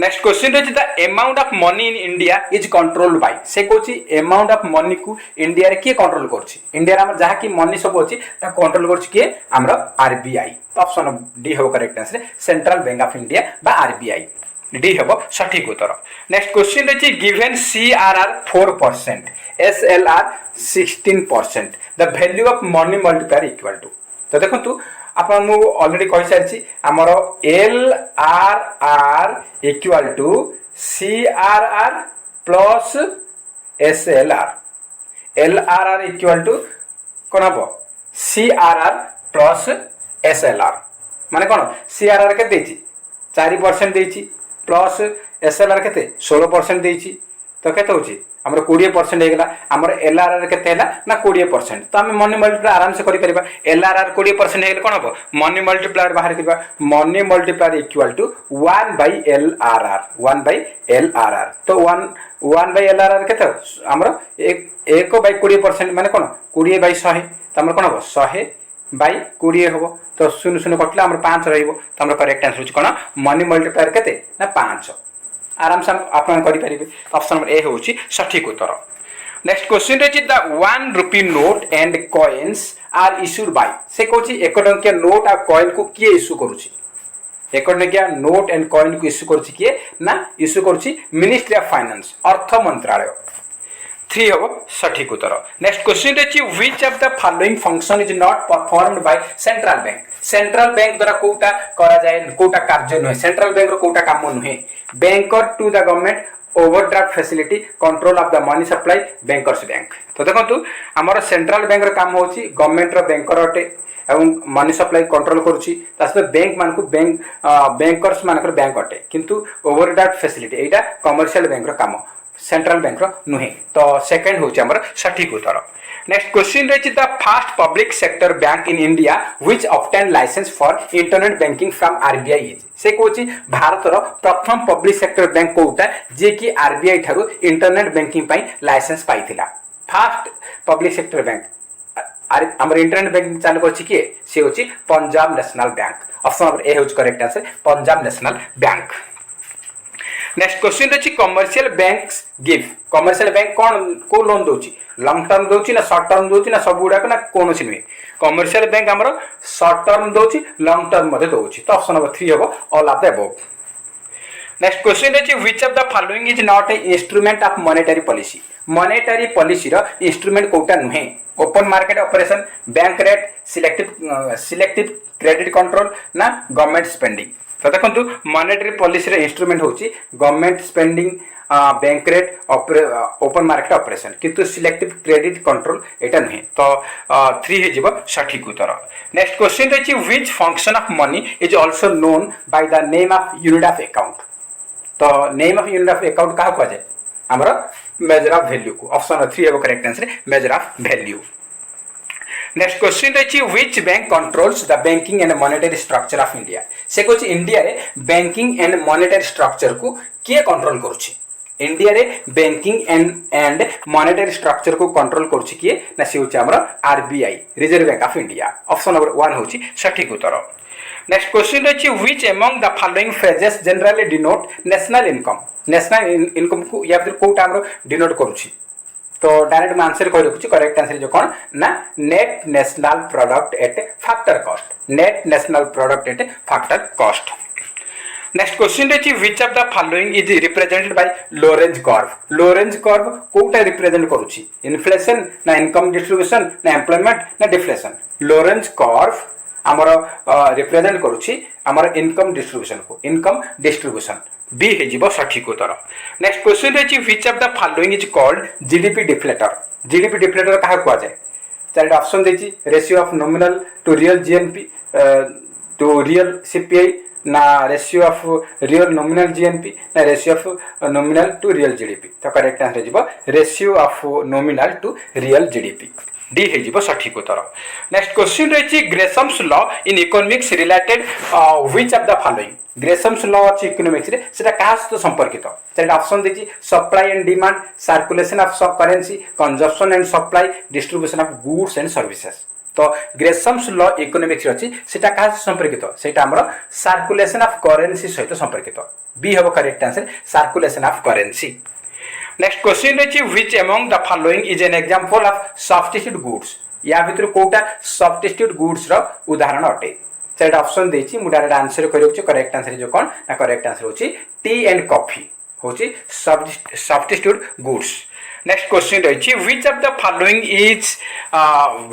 नेक्स्ट क्वेश्चन रही the amount of money in India is controlled by. से कहूँ अमाउंट ऑफ मनी को इंडिया रे किए कंट्रोल करछि इंडिया रे जहाँ की मनी सब अच्छी कंट्रोल करछि किए आमर आरबीआई। तो ऑप्शन डी हो correct answer central bank of India बा आरबीआई डी हम सठिक उत्तर। नेक्स्ट क्वेश्चन रही given CRR 4% SLR 16% the value of money multiplier equal to. तो देखो आप ऑलरेडी कही सारी आमर LRR equal to CRR plus SLR। LRR equal to कौन हम CRR प्लस SLR माने कौन CRR के 4% प्लस SLR के 16% तो केते होची हमर 20% हेगला हमर एलआरआर केते हैला ना 20%। तो हम मनी मल्टीप्लायर आराम से करि परिबा एलआरआर 20% हेगले कोन हबो मनी मल्टीप्लायर बाहर करबा money multiplier equal to 1/LRR 1/LRR। तो 1/LRR केते हमर 1/20% माने कोन 20/100 तो हमर कोन हबो 100/20 हबो। तो 0 कटला हमर 5 रहइबो। तो हमर करेक्ट आंसर होची कोन मनी मल्टीप्लायर केते ना 5 आराम से आप करेंगे। ऑप्शन नंबर ए होची सठिक उत्तर। नेक्स्ट क्वेश्चन रही the 1 rupee note and coins are issued by. से कहूँ 1 टंकिया नोट आ कॉइन को किए इश्यू करुछि 1 टंकिया नोट एंड कॉइन को इश्यू करुछि किए ना इश्यू करुछि मिनिस्ट्री ऑफ फाइनेंस अर्थ मंत्रालय 3 हम सठिक उत्तर। नेक्स्ट क्वेश्चन रही which of the following function is not performed by central bank. Central bank द्वारा कोटा करा जाए कोटा कार्य नुहे सेंट्रल बैंक रो कोटा काम नुहे banker to the government overdraft facility control of the money supply bankers bank. तो देखो आमर सेंट्रल बैंक रो काम होची गवर्नमेंट रो बैंकर अटे एवं मनी सप्लाई कंट्रोल करुची बैंक मान को बैंकर्स मानकर बैंक अटे किंतु ओवरड्राफ्ट फैसिलिटी एटा कमर्शियल बैंक रो काम सेंट्रल बैंक रो नुहे। तो सेकंड होची आमर सठिक उत्तर। नेक्स्ट क्वेश्चन रही the first public sector bank in India which obtain license for internet banking from RBI is. से कहूँ भारत प्रथम पब्लिक सेक्टर बैंक कोटा जे कि आरबीआई ठारू इंटरनेट बैंकिंग पाई लाइसेंस पाइथिला। फर्स्ट पब्लिक सेक्टर बैंक आमर इंटरनेट बैंकिंग चालू करछि किए से होछि Punjab national Bank. Option number A होछि correct answer Punjab national Bank. Next question रही commercial banks give. Commercial bank कौन को लोन दोची लॉन्ग टर्म दोची ना शॉर्ट टर्म दोची ना सब गुड़ाक ना कौन नुहे कमर्शियल बैंक आमर शॉर्ट टर्म दोची लॉन्ग टर्म मध्य दोची। तो ऑप्शन नंबर 3 हम all of the above. Next question रही which of the following is not a instrument of monetary policy. Monetary policy रो इंस्ट्रूमेंट कोटा नुहे open market operation bank rate selective credit control ना government spending. तो देखो monetary policy रे instrument होची government spending bank rate open market operation किंतु selective credit control एटा नहीं। तो 3 हे जीव सठिक उत्तर। नेक्स्ट क्वेश्चन रही which function of money is also known by the name of unit of account. तो name of unit of account क्या कह जाए हमर मेजर ऑफ वैल्यू को। ऑप्शन नंबर 3 हे correct answer measure of value. Next question रही which bank controls the banking and monetary structure of India. से कहूँ इंडिया रे बैंकिंग एंड मॉनेटरी स्ट्रक्चर को किए कंट्रोल करुछि इंडिया रे बैंकिंग एंड मॉनेटरी स्ट्रक्चर को कंट्रोल करुछि किए ना से होछि हमर RBI reserve bank of India. Option number 1 होछि सठिक उत्तर। नेक्स्ट क्वेश्चन रही which among the following phrases generally denote national income national income को या फिर कोटा हमरो डिनोट करूची तो डायरेक्ट मैं आंसर कह रखुची करेक्ट आंसर जो कौन ना net national product at factor cost net national product at factor cost next question रही which of the following is represented by Lorenz curve कोटा रिप्रेजेंट करूची इन्फ्लेशन ना इनकम डिस्ट्रीब्यूशन ना एम्प्लॉयमेंट ना डिफ्लेशन लोरेंज कर्व आमर represent करूची आमर income distribution B हे सठिक उत्तर नेक्स्ट क्वेश्चन रही which of the following is called GDP deflator क्या कह जाए चार ऑप्शन देछि ratio of nominal to real GNP to real CPI ना ratio of real nominal GNP ना ratio of nominal to real GDP तो correct answer जीवो ratio of nominal to real GDP D हे सठिक उत्तर नेक्स्ट क्वेश्चन रही Gresham's law in economics related which of the following Gresham's law अच्छी economics रे सेटा कहा सहित संपर्कित चार ऑप्शन देछि supply and demand circulation of currency consumption and supply distribution of goods and services तो ग्रेसम्स लॉ इकोनॉमिक्स अच्छी सेटा कहा सहित संपर्कित सेटा हमर सर्कुलेशन ऑफ करेंसी सहित संपर्कित बी हबो correct answer circulation of currency next question रही which among the following is an example of substitute goods या भितर कोटा सब्स्टिट्यूट गुड्स रो उदाहरण अटे चार ऑप्शन देछि मु डायरेक्ट आंसर करियो करेक्ट आंसर जो कोन ना करेक्ट आंसर होची टी एंड कॉफी होची सब्स्टिट्यूट गुड्स नेक्स्ट क्वेश्चन रही which of the following is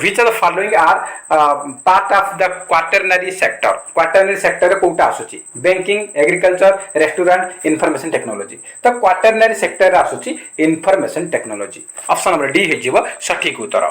which of the following are part of the quaternary sector कोटा आसुची banking agriculture restaurant information technology तो quaternary sector आसुची information technology option number D हे जीवो सठिक उत्तर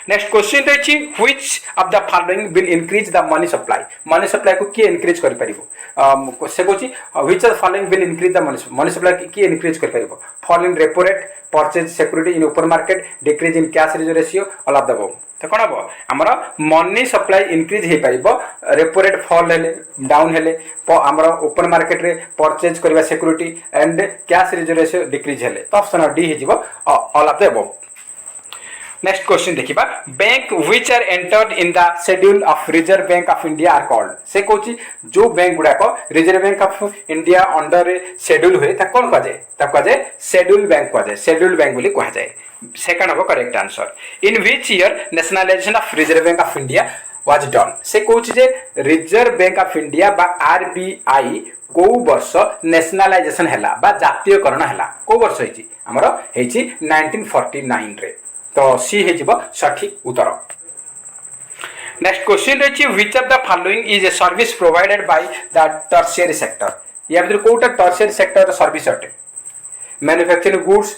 next question रही which of the following will increase the money supply को किए इंक्रीज कर परिबो से कोची which of the following will increase the money supply किए इंक्रीज कर परिबो fall in repo rate purchase security in open market decrease in cash reserve ratio all of the above तो कौन हम आमर मनी सप्लाई इनक्रीज हो पार repo rate fall हेले डाउन हेले आमर ओपन मार्केट रे परचेज करबा security and cash reserve ratio decrease हेले तो option D hey all of the above next question देखिबा bank which are entered in the schedule of reserve bank of India are called से कोची जो bank गुडा को reserve bank of India under schedule हुए ता कोन कह जाए शेड्यूल बैंक बोली कह जाए सेकंड हो correct answer in which year nationalisation of reserve bank of India was done से कोची जे रिजर्व बैंक ऑफ इंडिया बा आरबीआई को वर्ष नेशनलाइजेशन हैला बा जातीयकरण हैला को वर्ष हेची हमरो हेची 1949 रे तो सी हे जीवो सठिक उत्तर नेक्स्ट क्वेश्चन रही which of the following is a service provided by the tertiary sector या भीतर कोटा टर्शियरी सेक्टर सर्विस अटे manufacturing goods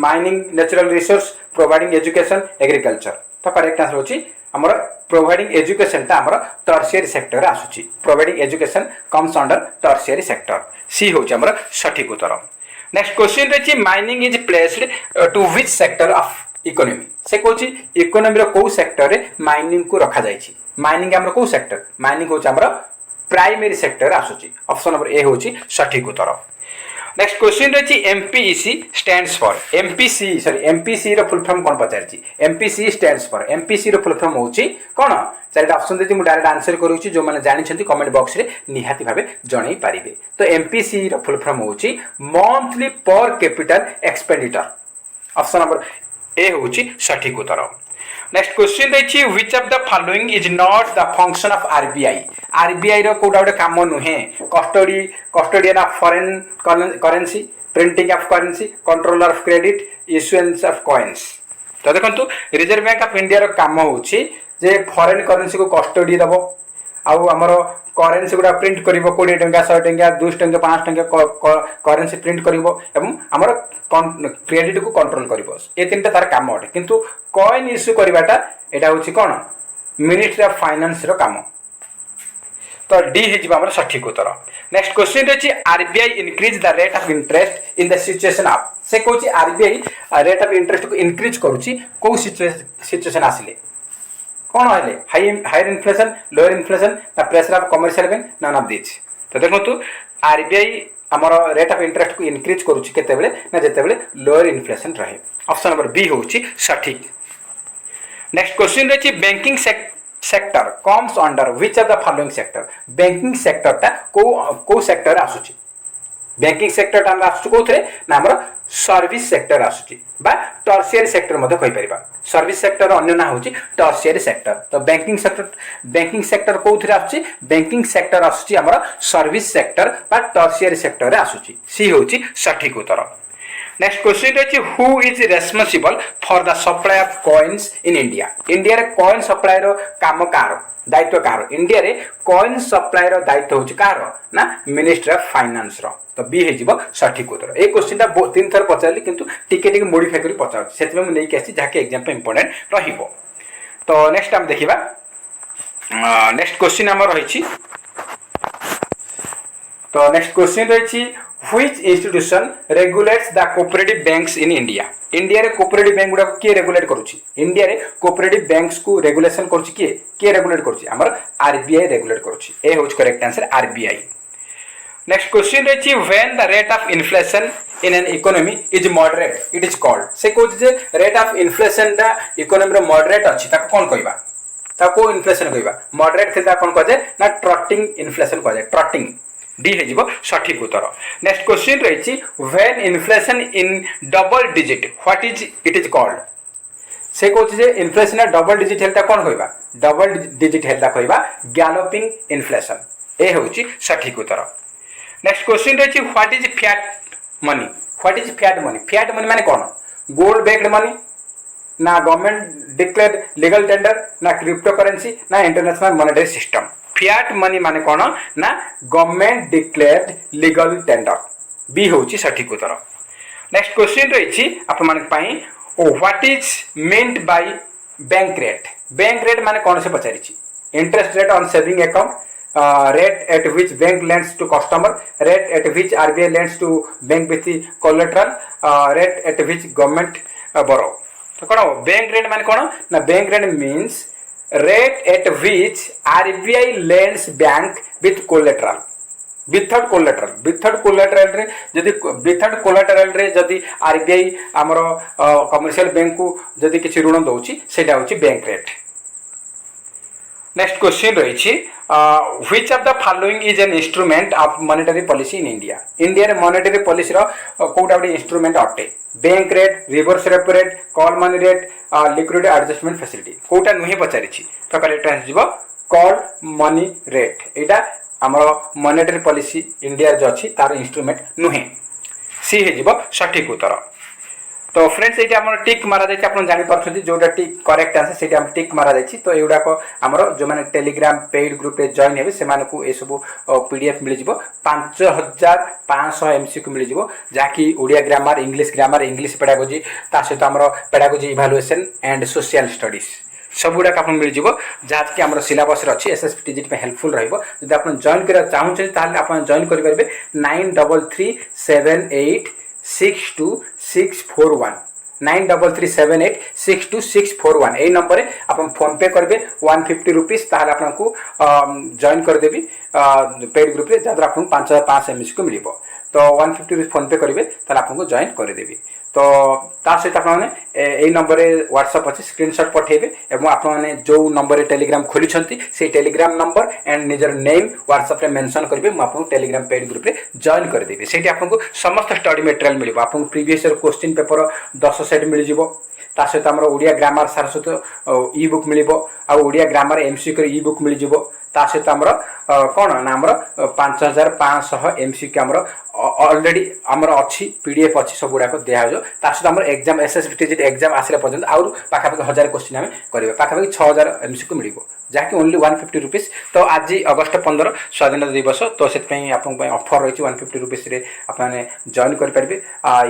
mining natural resource providing education agriculture तो करेक्ट आंसर होची हमर प्रोवाइडिंग एजुकेशन ता हमर टर्शियरी सेक्टर आसुची providing education comes under tertiary sector C होची हमर सठिक उत्तर नेक्स्ट क्वेश्चन रही mining is placed to which sector of economy से कोची इकोनॉमी रो को सेक्टर रे माइनिंग को रखा जायछि माइनिंग हमर को सेक्टर माइनिंग होची हमर प्राइमरी सेक्टर आसुची ऑप्शन नंबर ए होची सठिक उत्तर नेक्स्ट क्वेश्चन रही एमपीईसी स्टैंड्स फॉर एमपीसी रो फुल फॉर्म कोन पचारछि एमपीसी स्टैंड्स फॉर एमपीसी रो फुल फॉर्म होची कोन चारटा ऑप्शन देति मु डायरेक्ट आंसर करूची जो माने जानि छथि कमेंट बॉक्स रे निहाती भाबे जणै पारिबे तो एमपीसी रो फुल फॉर्म होची monthly per capital expenditure option number A होची सठिक उत्तर नेक्स्ट क्वेश्चन रही which of the following is not the function of RBI रो कोडा गोटे काम नुहे custodian of foreign currency printing of currency controller of credit issuance of coins तो देखंतु रिजर्व बैंक ऑफ इंडिया रो काम होची जे फॉरेन करेंसी को कस्टडी दबो आउ हमर करेंसी गुडा प्रिंट करिवो 20 टंका 100 टंका 200 टंका 5 टंका करेंसी प्रिंट करिवो एवं हमर क्रेडिट को कंट्रोल करिवो ए तीनटा तार काम अटे किंतु कॉइन इश्यू करबाटा एटा होची कोन मिनिस्ट्री ऑफ फाइनेंस रो काम तो डी हे जिबा हमर सठिक उत्तर नेक्स्ट क्वेश्चन रही RBI increase the rate of interest in the situation of से कोची आरबीआई रेट ऑफ इंटरेस्ट को इंक्रीज करूची को सिचुएशन आसिले कौन है हायर इन्फ्लेशन लोअर इन्फ्लेशन ना pressure of commercial bank none of this तो देखो आरबीआई आमर रेट ऑफ इंटरेस्ट को इंक्रीज करूची केतेबेले ना जेतेबेले लोअर इन्फ्लेशन रहे ऑप्शन नंबर बी होची सठिक नेक्स्ट क्वेश्चन रही banking sector comes under which of the following sector banking sector टा को सेक्टर आसुची बैंकिंग सेक्टर टा हमरा आसुची कोथरे ना हमर सर्विस सेक्टर आसुची बा टर्शियरी सेक्टर मध्ये कहि परिबा सर्विस सेक्टर अन्य ना होची टर्शियरी सेक्टर तो बैंकिंग सेक्टर कोथरे आसुची बैंकिंग सेक्टर आसुची हमर सर्विस सेक्टर बा टर्शियरी सेक्टर रे आसुची सी होची सठिक उत्तर नेक्स्ट क्वेश्चन रही who is responsible for the supply of coins in India India रे कॉइन सप्लाई रो काम कार दायित्व कार इंडिया रे कॉइन सप्लाई रो दायित्व होची कार ना मिनिस्ट्री ऑफ फाइनेंस रो तो बी हे जिवो सठिक उत्तर ए क्वेश्चन ता तीन थर पचारली किंतु टिके टिके मॉडिफाई करी पचार सेतमे हम नै केसी जाके एग्जाम पे इंपोर्टेंट रहिबो तो नेक्स्ट हम देखिबा नेक्स्ट क्वेश्चन हमर रहिछि तो नेक्स्ट क्वेश्चन रहिछि which institution regulates the cooperative banks in India India रे कोऑपरेटिव बैंक गुडा के रेगुलेट करूची इंडिया रे कोऑपरेटिव बैंक्स को रेगुलेशन करूची के रेगुलेट करूची हमर आरबीआई रेगुलेट करूची ए होच correct answer RBI next question रहिछि when the rate of inflation in an economy is moderate it is called से कोच जे रेट ऑफ इन्फ्लेशन दा इकोनॉमी रो मॉडरेट अछि ता कोन कहबा ता को इन्फ्लेशन कहबा मॉडरेट थिला कोन कहे ना ट्रटिंग इन्फ्लेशन कहे ट्रटिंग डी हे जीवो सठिक उत्तर नेक्स्ट क्वेश्चन रहिछि when inflation in double digit what is it is called से कोच जे इन्फ्लेशन डबल डिजिट हेल्ता कोन कहबा डबल डिजिट हेल्ता कहबा गैलोपिंग इन्फ्लेशन ए होछि सठिक उत्तर नेक्स्ट क्वेश्चन रहिछि व्हाट इज फिएट मनी माने कोन गोल्ड बेस्ड मनी ना गवर्नमेंट डिक्लेयर्ड लीगल टेंडर ना क्रिप्टो करेंसी ना international monetary system fiat money माने कोन ना government declared legal tender B होची सठिक उत्तर नेक्स्ट क्वेश्चन रहिछि आपण माने पई what is meant by bank rate माने कोन से पचारिछि interest rate on saving account rate at which bank lends to customer rate at which RBI lends to bank with collateral rate at which government borrow तो कोन bank rate माने कोन ना bank rate means rate at which RBI lends bank with collateral without collateral रे जदि without collateral रे जदि RBI हमरो कमर्शियल बैंक को जदि किछि ऋण दउची सेटा होची बैंक रेट नेक्स्ट क्वेश्चन रहिछि which of the following is an instrument of monetary policy in India India रे मॉनेटरी पॉलिसी रो कोटा बडी इंस्ट्रूमेंट अटे bank rate reverse repo rate call money rate liquidity adjustment facility कोटा नुहे पचारिछि तो करेक्ट आंसर जीवो कॉल मनी रेट एटा हमर मॉनेटरी पॉलिसी इंडिया जो अछि तार इंस्ट्रूमेंट नुहे सी हे जीवो सठिक उत्तर तो फ्रेंड्स एटा हमर टिक मारा जाय आपण जानि परछथि जोटा टिक करेक्ट आंसर सेटा हम टिक मारा जाय तो एउडा को हमर जो माने टेलीग्राम पेड ग्रुप रे जॉइन हेबे से माने को ए सब पीडीएफ मिल जिवो 5500 एमसीक्यू मिल जिवो जाकी ओडिया ग्रामर इंग्लिश पेडागोजी ता सहित हमर pedagogy evaluation and social studies सबुडा का मिल जिवो जात कि हमर सिलेबस रे अछि एसएसपी टीजीटी पे हेल्पफुल रहइबो जदि आपण जॉइन करा चाहू छै ताले आपण जॉइन करि परबे 9337862641 9337862641 ए नंबर रे आपण फोन पे करबे 150 रुपीस ताले आपण को जॉइन कर देबी पेड ग्रुप रे जदि आपण 5500 एमएस को मिलिबो तो 150 रुपीस फोन पे करबे ताले आपण को जॉइन कर देबी तो ता सहित आपण ए नंबर रे व्हाट्सएप अछि स्क्रीनशॉट पठेबे एवं आपण माने जो नंबर रे टेलीग्राम खोली छंती से टेलीग्राम नंबर एंड निजर नेम व्हाट्सएप रे मेंशन करबे म आपण टेलीग्राम पेड ग्रुप रे जॉइन कर देबे सेठी आपण को समस्त स्टडी मटेरियल मिलिबो आपण previous year question paper 10 set मिल जिवो ता सहित हमर ओडिया ग्रामर सार सहित ई बुक मिलिबो आ ओडिया ग्रामर एमसीक्यू ई बुक मिल जिवो ता सहित हमर कोन ना हमर 5500 एमसीक्यू हमर ऑलरेडी हमर अछि पीडीएफ अछि सब गुडा को देहा जो ता सहित हमर एग्जाम एसएसबी टीजीटी एग्जाम आसले पर्यंत और पाखा पाखा 1000 क्वेश्चन हम करबे पाखा पाखा 6000 एमसीक्यू मिलिबो जाके ओनली 150 रुपीस तो आज अगस्त 15 स्वाधीनता दिवस तो सेत पई आपन पई ऑफर रही 150 रुपीस रे आपने जॉइन कर परबे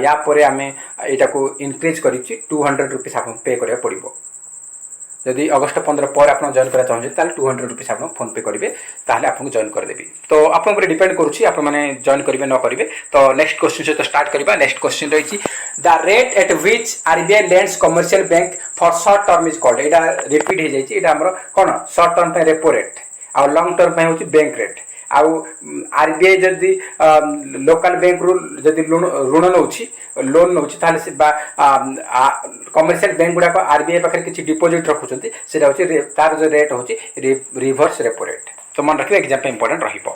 या परे हमें एटा को इंक्रीज करिछि 200 रुपीस आपन पे करबा पड़िबो यदि अगस्त 15 पर आप जॉइन करा चाहते ताले 200 रुपीस आप फोन पे करेंगे ताले आपको जॉइन कर देबी तो आपन पर डिपेंड करूछि आप माने जॉइन करिवे न करिवे तो नेक्स्ट क्वेश्चन से तो स्टार्ट करबा नेक्स्ट क्वेश्चन रही the rate at which RBI lends commercial bank for short term is called Etah repeat हे जाइछि एटा हमर कोन शॉर्ट टर्म पे रेपो रेट और लॉन्ग टर्म पे होछि बैंक रेट आउ आरबीआई जदी लोकल बैंक रु जदी ऋण नउछि लोन नौ कमर्शियल बैंक गुड़ाक आरबीआई पाखे किसी डिपोजिट रखुच्च से तार जो रेट हूँ रिभर्स रेपो रेट तो मन रखिए एग्जाम इंपोर्टेंट रहिबो।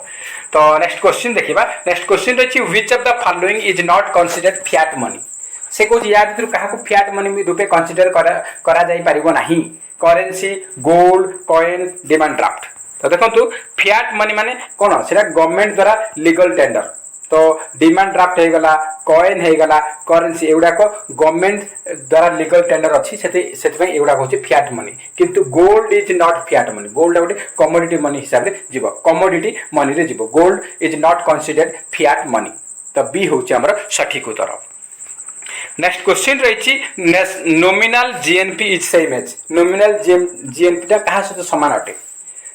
तो नेक्स्ट क्वेश्चन देखिबा। नेक्स्ट क्वेश्चन रही which of the following is not considered fiat money. से कहूँ या भितर क्या फिएट मनी रूपे कंसीडर करा जाई परिबो नाही। Currency, gold, coin, demand draft. तो देखो फिएट मनी माने कौन से गवर्नमेंट द्वारा लीगल टेंडर। तो डिमांड ड्राफ्ट हो गला, कॉइन हो गला, करेंसी एगुड़ाक गवर्नमेंट द्वारा लीगल टेंडर अच्छी से एगुड़ा हूँ फिएट मनी। किंतु gold is not fiat money. Gold गोटे कमोडिटी मनी हिसाब से जीव, कमोडिटी मनी रे जीव। Gold is not considered fiat money. तो बी हूँ आमर सठिक उत्तर। नेक्स्ट क्वेश्चन रही nominal GNP is same as. Nominal GNP क्या सहित सामान अटे।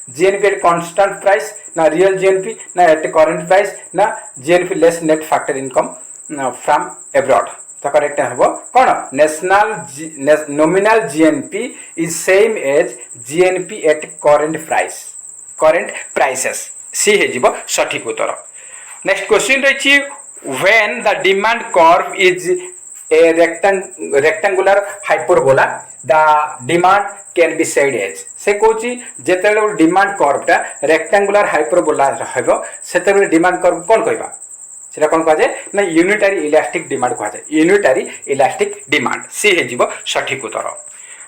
जीएनपी एट कांस्टेंट प्राइस ना रियल जीएनपी ना एट करंट प्राइस ना GNP less net factor income from abroad. तो करेक्ट हम कौन national nominal GNP is same as GNP at current price, current prices. C है सठिक उत्तर। नेक्स्ट क्वेश्चन रही when the demand curve is a rectangular hyperbola the demand can be said as. से कहूँ जिते डिमांड कर्वटा रेक्टेंगुलर हाइपरबोला से demand curve कौन कहवा से कौन कह ना यूनिटारी इलास्टिक डिमांड कह यूनिटारी इलास्टिक डिमांड। सी है सठिक उत्तर।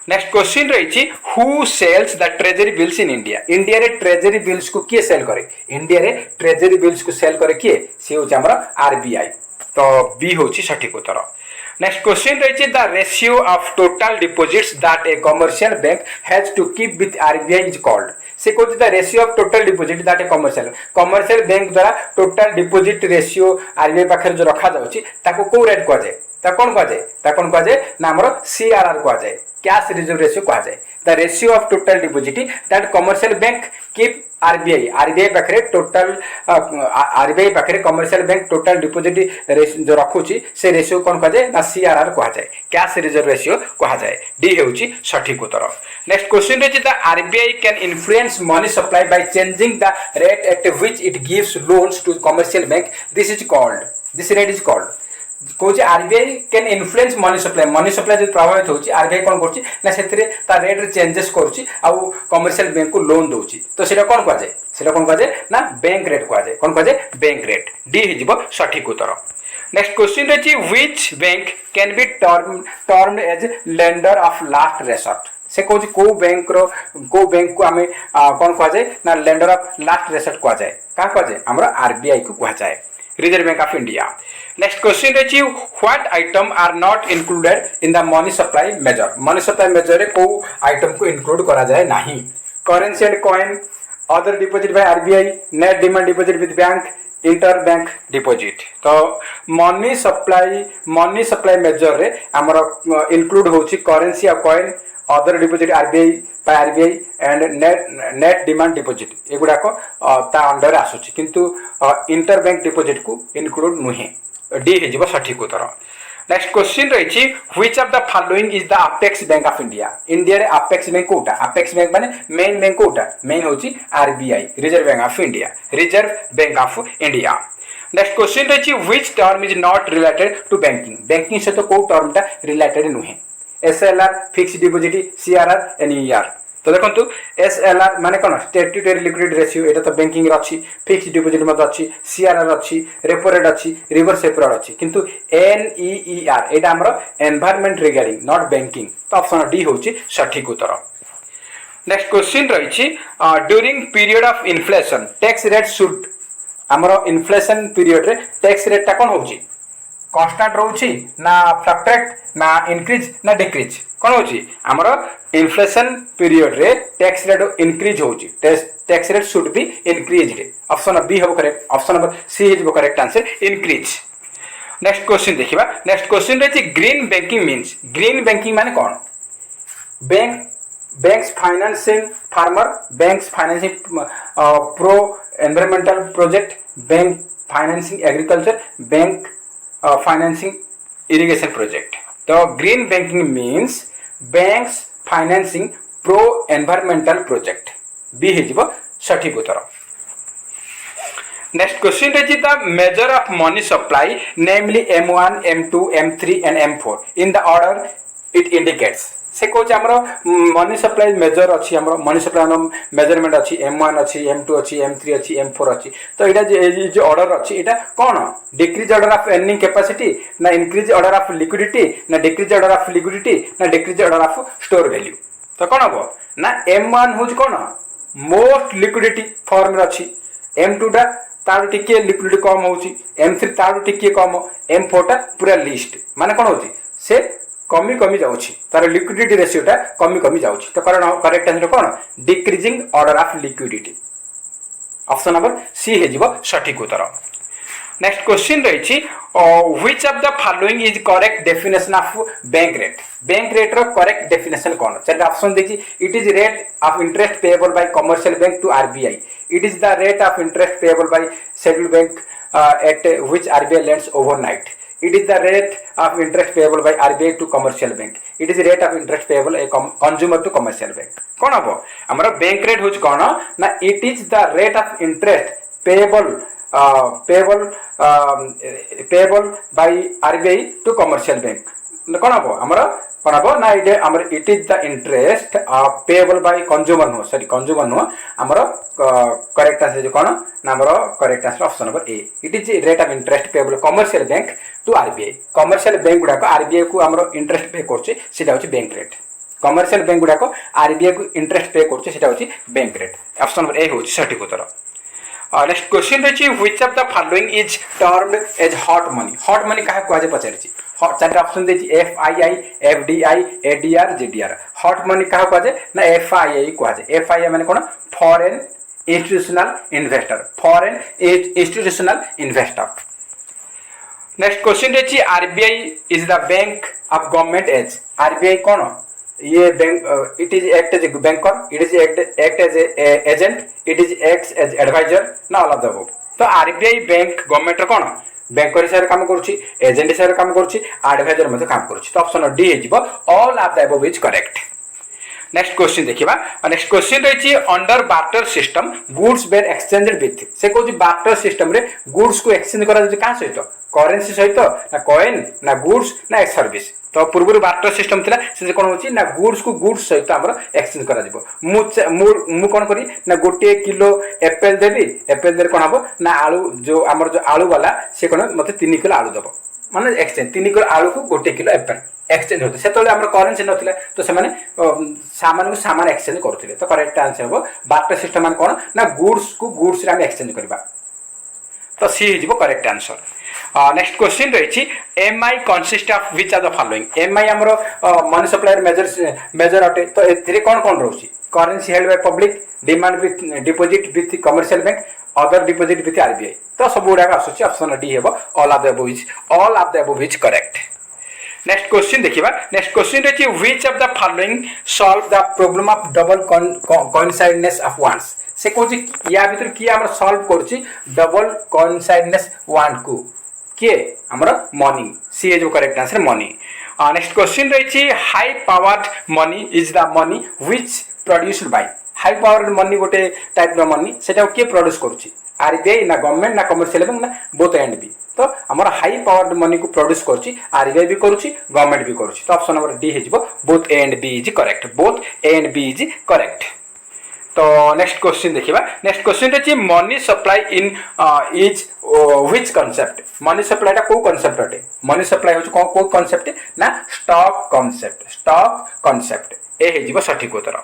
नेक्स्ट क्वेश्चन रही who sells the treasury bills in India. India रे ट्रेजरी बिल्स को किए सेल करे। इंडिया रे ट्रेजरी बिल्स को सेल करे किए सी हूँ आमर आरबीआई। तो बी हूँ सठिक उत्तर। नेक्स्ट क्वेश्चन रही the ratio of total deposits that a commercial bank has to keep with RBI is called. से कहते the ratio of total deposit that a commercial bank द्वारा टोटल डिपॉजिट रेशियो आरबीआई पाखे जो रखा जाउची ताको को रेट कह जाए कौन कह जाए ना आमर सीआरआर कह जाए, कैश रिजर्व रेशियो कह जाए। The ratio of total deposit that commercial bank keep RBI पाखे टोटल आरबीआई पाखे कमर्शियल बैंक टोटल डिपॉजिट जो रखुची से रेशियो कौन कह जाए ना सीआरआर कह जाए, कैश रिजर्व रेशियो कह जाए। डी होउची सठिक उत्तर। नेक्स्ट क्वेश्चन रही the RBI can influence money supply by changing the rate at which it gives loans to commercial bank. This rate is called कौन RBI can influence money supply जो प्रभावित होची आरबीआई कौन करछि रेट चेंजेस करुछि आउ commercial bank को loan दउछि। तो सेटा कौन कह जाए ना बैंक रेट कह जाए, कौन कह जाए बैंक रेट। डी हो सठिक उत्तर। नेक्स्ट क्वेश्चन रही which bank can be termed as lender of last resort. से कहूँ को बैंक को आम कौन कह जाए ना लेंडर ऑफ लास्ट रेसर्ट कह जाए। क्या कह जाए आमर आरबीआई को कह जाए, reserve bank of India. Next question रही what item are not included in the money supply measure. Money supply measure रे को आइटम को इंक्लूड करा जाए नहीं। Currency and coin, other deposit by RBI, net demand deposit with bank, inter bank deposit. तो money supply measure रे आमर include होची करेंसी और coin, other deposit RBI and net demand deposit एगुड़ाक ता अंडर आसुची किंतु इंटर बैंक डिपॉजिट को इंक्लूड नुहे। डी है सठिक उत्तर। नेक्स्ट क्वेश्चन रही which of the following is the apex bank of India. India रे अपेक्स बैंक कोटा, अपेक्स बैंक माने मेन बैंक कोटा, मेन होची RBI reserve bank of India, reserve bank of India. Next question रही which term is not related to banking. Banking से तो को टर्मटा रिलेटेड नुहे। SLR fixed deposit, CRR, NER. तो देखो एसएलआर माने कौन स्टैट्यूटरी लिक्विडिटी रेशियो, एटा तो बैंकिंग अच्छी, फिक्स्ड डिपॉजिट मत अच्छी, सीआरआर अच्छी, रेपो रेट अच्छी, रिवर्स रेपो रेट अच्छी। किंतु एनईआर एटा हमर एनवायरनमेंट रिगार्डिंग नॉट बैंकिंग। तो ऑप्शन डी होची सठिक उत्तर। नेक्स्ट क्वेश्चन रही during period of inflation tax rate should. हमर इन्फ्लेशन पीरियड रे टैक्स रेट कौन होची कांस्टेंट रोची ना फ्लक्चुएट ना इंक्रीज ना डिक्रीज कौन होची हमर इन्फ्लेशन पीरियड रे टैक्स रेट इंक्रीज होची। Tax rate should be increased. Option B हो correct. Option number C is correct answer increase. Next question देखिबा। नेक्स्ट क्वेश्चन रही green banking means. Green banking माने कौन banks financing farmer, banks financing pro environmental project, bank financing agriculture, bank financing irrigation project. तो green banking means banks financing pro environmental project. B है सठिक उत्तर। Next question is the measure of money supply, namely M1, M2, M3 and M4 in the order it indicates. से कौन आमर money supply major अच्छी आमर money supply measurement अच्छी M1 अच्छी M2 अच्छी M3 अच्छी M4 अच्छी तो ये जो ऑर्डर अच्छी एटा कौन decrease order of earning capacity ना इंक्रीज ऑर्डर ऑफ लिक्विडिटी ना डिक्रीज ऑर्डर ऑफ लिक्विडिटी ना decrease order of store value तो कौन हम ना M1 हूँ कौन मोस्ट लिक्विडिटी फॉर्म अच्छी M2 टा तार टिके लिक्विडिटी कम होची M3 तार टिके कम M4 टा पूरा लिस्ट माने कौन होची से कमी कमी जाउछि तार लिक्विडिटी रेशियो टा कमी कमी जाउछि तो करेक्ट आंसर कोन decreasing order of liquidity option number C हे जीवो सठिक उत्तर नेक्स्ट क्वेश्चन रही which of the following is correct definition of bank rate रो करेक्ट डेफिनेशन कोन चल ऑप्शन देखि it is rate of interest payable by commercial bank to RBI it is the rate of interest payable by schedule bank at which RBI lends overnight it is the rate of interest payable by RBI to commercial bank it is the rate of interest payable a consumer to commercial bank कौन हम हमारा bank rate हूँ कौन ना it is the rate of interest payable by RBI to commercial bank कौन हम हमारा कौन हम ना ये हमारे it is the interest payable by consumer no sorry consumer no हमारा करेक्ट आंसर जो कौन ना हमारा correct answer option number A it is rate of interest payable commercial bank to RBI commercial bank गुडा को आरबीआई को हमारा interest pay करछे सेटा होची बैंक रेट कमर्शियल बैंक गुडा को आरबीआई को इंटरेस्ट पे करछे सेटा होची bank rate option number A होची सठिक उत्तर नेक्स्ट क्वेश्चन रही which of the following is termed as hot money काहे कुआ जे पचारछि चार ऑप्शन देछि FII FDI ADR GDR hot money काहे कुआ जे ना एफआईआई कुआ जे एफआईआई माने कोन foreign institutional investor next question रही RBI is the bank of government as RBI कौन ये bank it is act as banker it is act as agent it is act as advisor ना all of the above तो RBI bank government कौन banker हिसाब से काम करुच्ची agent हिसाब से काम करुच्ची एडवाइजर मध्य काम करुच्ची तो ऑप्शन डी हो all of the above is correct next question देखिबा नेक्स्ट क्वेश्चन रही under barter system goods were exchanged with से कहूँ बार्टर सिस्टम रे गुड्स को एक्सचेंज करा क्या सहित करेन्सी सहित ना कॉइन ना गुड्स ना सर्विस तो पूर्व बार्टर सिस्टम थिला से कौन होची ना गुड्स को गुड्स सहित हमर एक्सचेंज करा दिबो मु कोन करी ना गोटे किलो एप्पल देबी एप्पल देर कोन हबो ना आलू जो हमर जो आलू वाला से कोन मते 3 किलो आलू दबो माने एक्सचेंज 3 किलो आलू को गोटे किलो एप्पल एक्सचेंज होते से आम करेन्सी नथिला तो से सामान को सामान एक्सचेंज करते तो करेक्ट आंसर हम बार्टर सिस्टम मान कौन ना गुड्स को गुड्स रे एक्सचेंज करबा तो सी हो करेक्ट आंसर नेक्स्ट क्वेश्चन रही MI consist of which are the following MI हमरो मनी सप्लायर मेजर अटे तो एथिरे कौन कौन रहउची currency held by public demand with deposit with commercial bank other deposit with RBI तो सब गुडा आसुची ऑप्शन डी हेबो all of the above is correct next question देखिबा नेक्स्ट क्वेश्चन रही which of the following solve the problem of double कोइंसाइडेंस of wants से कहूँ या भीतर किए आम सल्व करुच्ची डबल कोइंसाइडेंस वांट को किए आमर मनी सी जो correct answer money next question रही high powered money is the money which produced by high powered money गोटे टाइप मनी सेटा किए प्रोड्यूस करुच्ची आरबीआई ना गवर्नमेंट ना कमर्शियल बैंक ना बोथ एंड बी तो आमर हाई पावर्ड मनी को प्रोड्यूस करुच्ची आरबीआई भी करुच्ची गवर्नमेंट भी करुच्ची तो ऑप्शन नंबर डी हो both A and B is correct both A and B is correct तो नेक्स्ट क्वेश्चन देखिबा नेक्स्ट क्वेश्चन रही money supply in is which concept money supply टा को कांसेप्ट अटे मनी सप्लाई हो को कांसेप्ट ना स्टॉक कांसेप्ट ए हे जीव सठिक उत्तर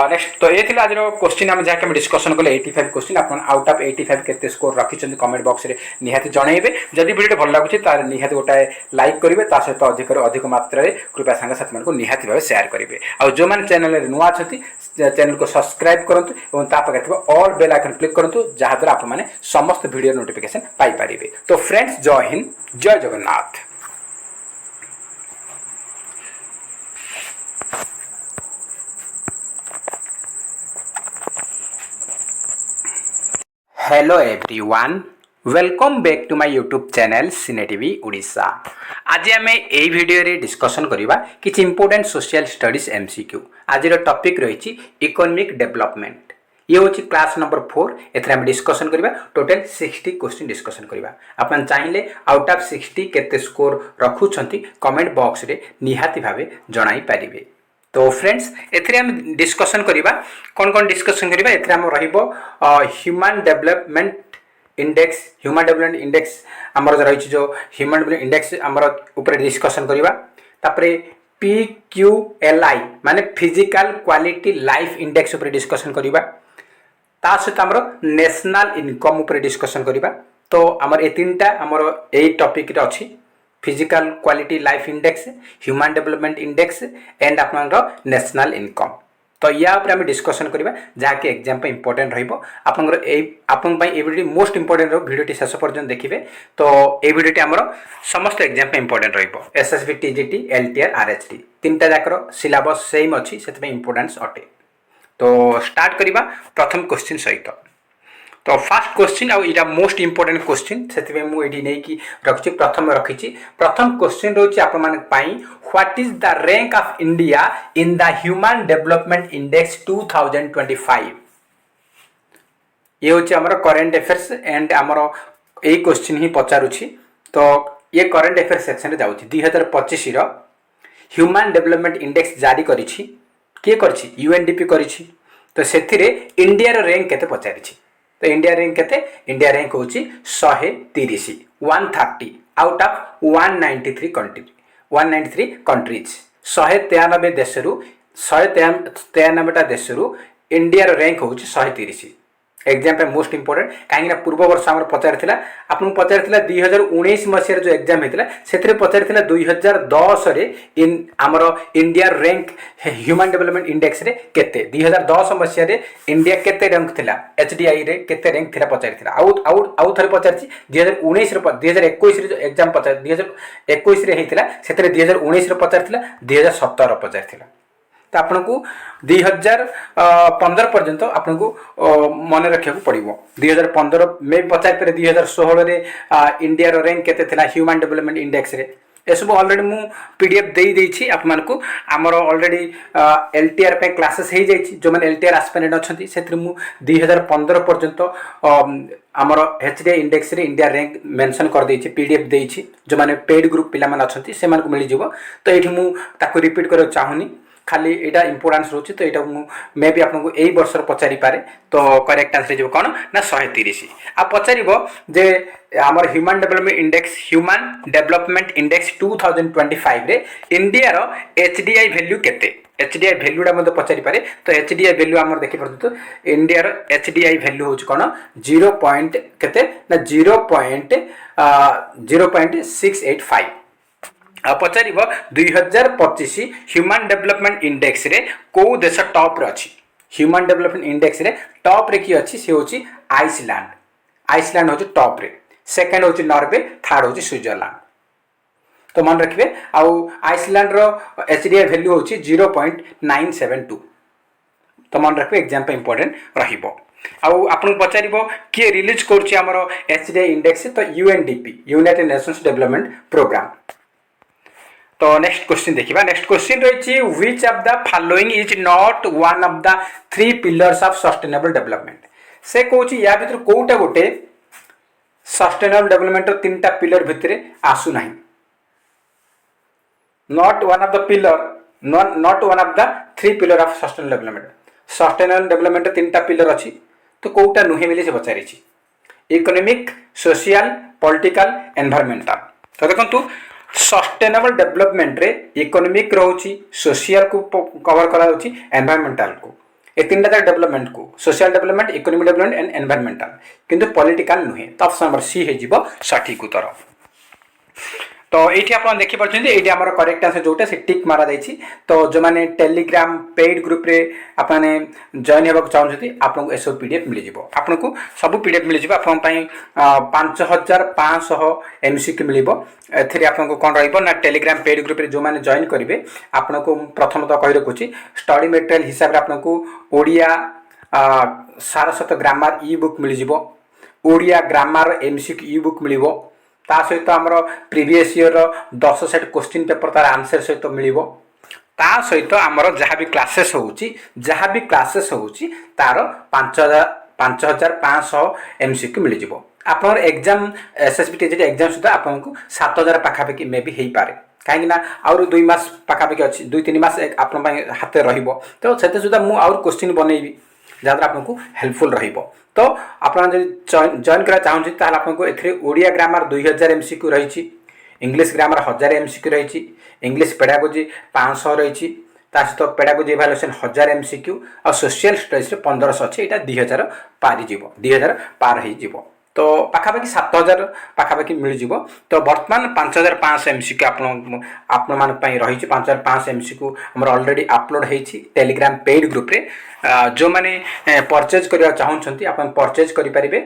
नेक्स्ट तो ये आज क्वेश्चन आम जहाँ डिस्कसन कले 85 क्वेश्चन आप आउट ऑफ 85 केते स्कोर रखिंट कमेंट बॉक्स रे निहाती जनइबे जदि वीडियो भल लगुच तार निहाती गोटाए लाइक करेंगे ता सहित अधिक मात्रा कृपया सांग साथी मानक निहाती भाव शेयर करेंगे आ जो मैंने चैनल नुआ अच्छा चैनल को सब्सक्राइब करूँ और पाखे ऑल बेल आइकन क्लिक करूँ जहाँद्वारा आपने समस्त वीडियो नोटिफिकेशन पाइपर तो फ्रेंड्स जय हिंद जय Jagannath. Hello everyone welcome back to my YouTube channel cine TV Odisha. आज आम यही वीडियो रे डिस्कशन करबा किछि इंपोर्टेंट सोशल स्टडीज एमसीक्यू। आज टॉपिक रही इकोनॉमिक डेवलपमेंट ये हूँ क्लास नंबर 4 एथरे हम डिस्कशन करबा टोटल 60 क्वेश्चन डिस्कशन करबा आपन चाहिए आउट ऑफ 60 केते स्कोर रखुछंती कमेंट बॉक्स रे निहाती भाबे जणाई पारिबे। तो फ्रेंड्स एथरे हम डिस्कशन करबा कौन डिस्कशन करबा एथरे हम रहइबो ह्यूमन डेवलपमेंट इंडेक्स हमर रही जो ह्यूमन डेवलपमेंट इंडेक्स हमर ऊपर डिस्कशन करबा तापरे PQLI माने फिजिकल क्वालिटी लाइफ इंडेक्स ऊपर डिस्कशन करबा ता सहित आमर नेशनल इनकम ऊपर डिस्कशन करबा। तो आमर ए तीनटा आमर ए टॉपिक रे अछि physical quality life index human development index and आपनर नेशनल इनकम। तो या ऊपर हम डिस्कशन करबा जाके एग्जाम पे इंपोर्टेंट रहइबो आपनर ए आपन पई ए वीडियो मोस्ट इंपोर्टेंट रो वीडियोटी शेष पर्यंत देखिबे। तो ए वीडियोटी हमर समस्त एग्जाम पे important रहइबो SSB TGT LTR RHT तीनटा जाकर सिलेबस सेम अछि सेते इंपोर्टेंस अटे। तो स्टार्ट करबा प्रथम क्वेश्चन सहित। तो फर्स्ट क्वेश्चन आउ इटा मोस्ट इंपोर्टेंट क्वेश्चन सेते मु एडी नै कि रखछि प्रथम रखिछि प्रथम क्वेश्चन रोछि आप माने पाई what is the rank of India in the human development index 2025। ये होछि हमर करंट अफेयर्स एंड हमर ए क्वेश्चन ही पचारुछि। तो ये करंट अफेयर्स सेक्शन रे जाउछि 2025 रो ह्यूमन डेवलपमेंट इंडेक्स जारी करिछि के करछि यूएनडीपी करिछि। तो सेथिरे इंडिया रो रैंक केते पचारिछि। तो इंडिया रैंक केते इंडिया रैंक होछि 130 130 आउट ऑफ 193 कंट्रीज 193 देशरु 193 टा देशरु इंडिया रो रैंक होछि 130। एग्जाम पे मोस्ट इंपोर्टेंट कहीं पूर्व वर्ष आम पचार आपको पचार 2019 मसीह जो एग्जाम होता से पचार 2010 रे इन आमर India rank human development index रे केते 2010 मसीह रे इंडिया केते रैंक थिला एचडीआई रे केते रैंक थिला पचार आउ थे पचार 2019 2021 जो एग्जाम पचार 2021 रे हेतिला सेतरे 2019 रे पचार 2017 पचार। तो आपन को 2015 पर्यंत आपन को मन रखा पड़ो 2015 में पचार पे 2016 रे इंडिया रो रैंक केते थिला ह्यूमन डेवलपमेंट इंडेक्स रे ए सब ऑलरेडी मु पीडीएफ दे देछि आप मान को हमर ऑलरेडी एलटीआर पे क्लासेस हे जाइछि जो माने एलटीआर एस्पिरेंट अछंती सेतिर मु 2015 पर्यंत हमर एचडीआई इंडेक्स रे इंडिया रैंक मेंशन कर देछि पीडीएफ देछि जो माने पेड ग्रुप पिला मान अछंती से मान को मिलि जिवो। तो एठी मु ताको रिपीट करो चाहुनी खाली एटा इंपोर्टेंस रोची। तो एटा मे भी आपको एई वर्ष पचारि पारे। तो करेक्ट आंसर जो कौन ना 130 आ पचारिबो जे हमर ह्यूमन डेवलपमेंट इंडेक्स 2025 रे इंडिया रो एचडीआई वैल्यू केते एचडीआई वैल्यू डा मते पचारि पारे। तो एचडीआई वैल्यू हमर देखि परत तो इंडिया रो एचडीआई वैल्यू होच कोन 0 पॉइंट केते ना 0.685 आ पचार 2025 ह्यूमन डेवलपमेंट इंडेक्स रे को देश टॉप रे अछि ह्यूमन डेवलपमेंट इंडेक्स रे टॉप रे की अछि से होछि आइसलैंड होछि टॉप रे सेकंड होछि नॉर्वे थर्ड होछि स्विट्जरलैंड। तो मन रखिबे आउ आइसलैंड रो एचडीआई वैल्यू होछि 0.972। तो मन रखिबे एग्जाम पे इंपोर्टेंट रहिबो। आउ आपन पचारिबो के रिलीज करछि हमरो एचडीआई इंडेक्स तो UNDP United Nations development programme. तो नेक्स्ट क्वेश्चन देखिबा नेक्स्ट क्वेश्चन रहिछि which of the following is not one of the 3 pillars of sustainable development. से कहूछि या भीतर कोउटा गोटे सस्टेनेबल डेवलपमेंट रो तीनटा पिलर भितरे आसु नाही not one of the pillar not one of the 3 pillar of sustainable development तीनटा पिलर अछि। तो कोउटा नुहे मिले से पचारिछि इकोनॉमिक सोशल पॉलिटिकल एनवायरमेंटल। तो देखंतु सस्टेनेबल डेवलपमेंट रे इकोनॉमिक रहउची सोशल को कवर करा होची एनवायरमेंटल को ए तीनटा तक डेवलपमेंट को social development economic development and environmental किंतु पॉलिटिकल नुहे। तो ऑप्शन नंबर सी हे जिवो सठिक उत्तर। तो ये आप देखी पार्टी ये आम करेक्ट आंसर जोटा से टिक मारा जाइए। तो जो मैंने टेलीग्राम पेड ग्रुप रे आपने जॉइन होगा चाहते आपको एसब पीडीएफ मिल जाव आपको सब पीडीएफ मिल जाव आप 5500 एमसीक्यू मिल आपको कौन रहा टेलीग्राम पेड ग्रुप रे जो मैंने जॉइन करेंगे आपको प्रथमतः कही रखुच्छी स्टडी मटेरियल हिसाब से आपको ओडिया सारस्वत ग्रामर ई बुक मिल जाव ओडिया ग्रामर एमसीक्यू ई बुक मिल ता सहित आमर previous year 10 set question paper तार आंसर सहित मिल ता सहित आमर जहाँ भी क्लासेस होउची तार 5500 MCQ मिल जिवो आपन एग्जाम SSB टीचर एग्जाम सुधा आपको 7000 पाखापाखि मे भी हो पारे कहीं आउर 2 मास पाखापाखि अच्छी 2-3 मास आपण हाथ रहिबो तो से सुधा मु आउर क्वेश्चन बनैबी जहाँद्वारा आपको हेल्पफुल रहिबो तो आपन जॉइन करा चाहूँ ताहले आपको एथिरे ओडिया ग्रामर 2000 MCQ रही इंग्लिश ग्रामर 1000 MCQ रही इंग्लिश पेडागोजी 500 रही ता सहित पेडागोजी इभालुएसन 1000 MCQ और सोशल स्टडीज 1500 अच्छे यहाँ 2000 पारी जीवो 2000 पार हो जीवो तो पाखापाखि 7000 पाखापाखि मिल जीवो तो वर्तमान 5500 MCQ आपण मान पई रही 5500 MCQ हमर ऑलरेडी अपलोड होईची टेलीग्राम पेड ग्रुप रे जो माने परचेज करबा चाहउछंती आपण परचेज करि परिबे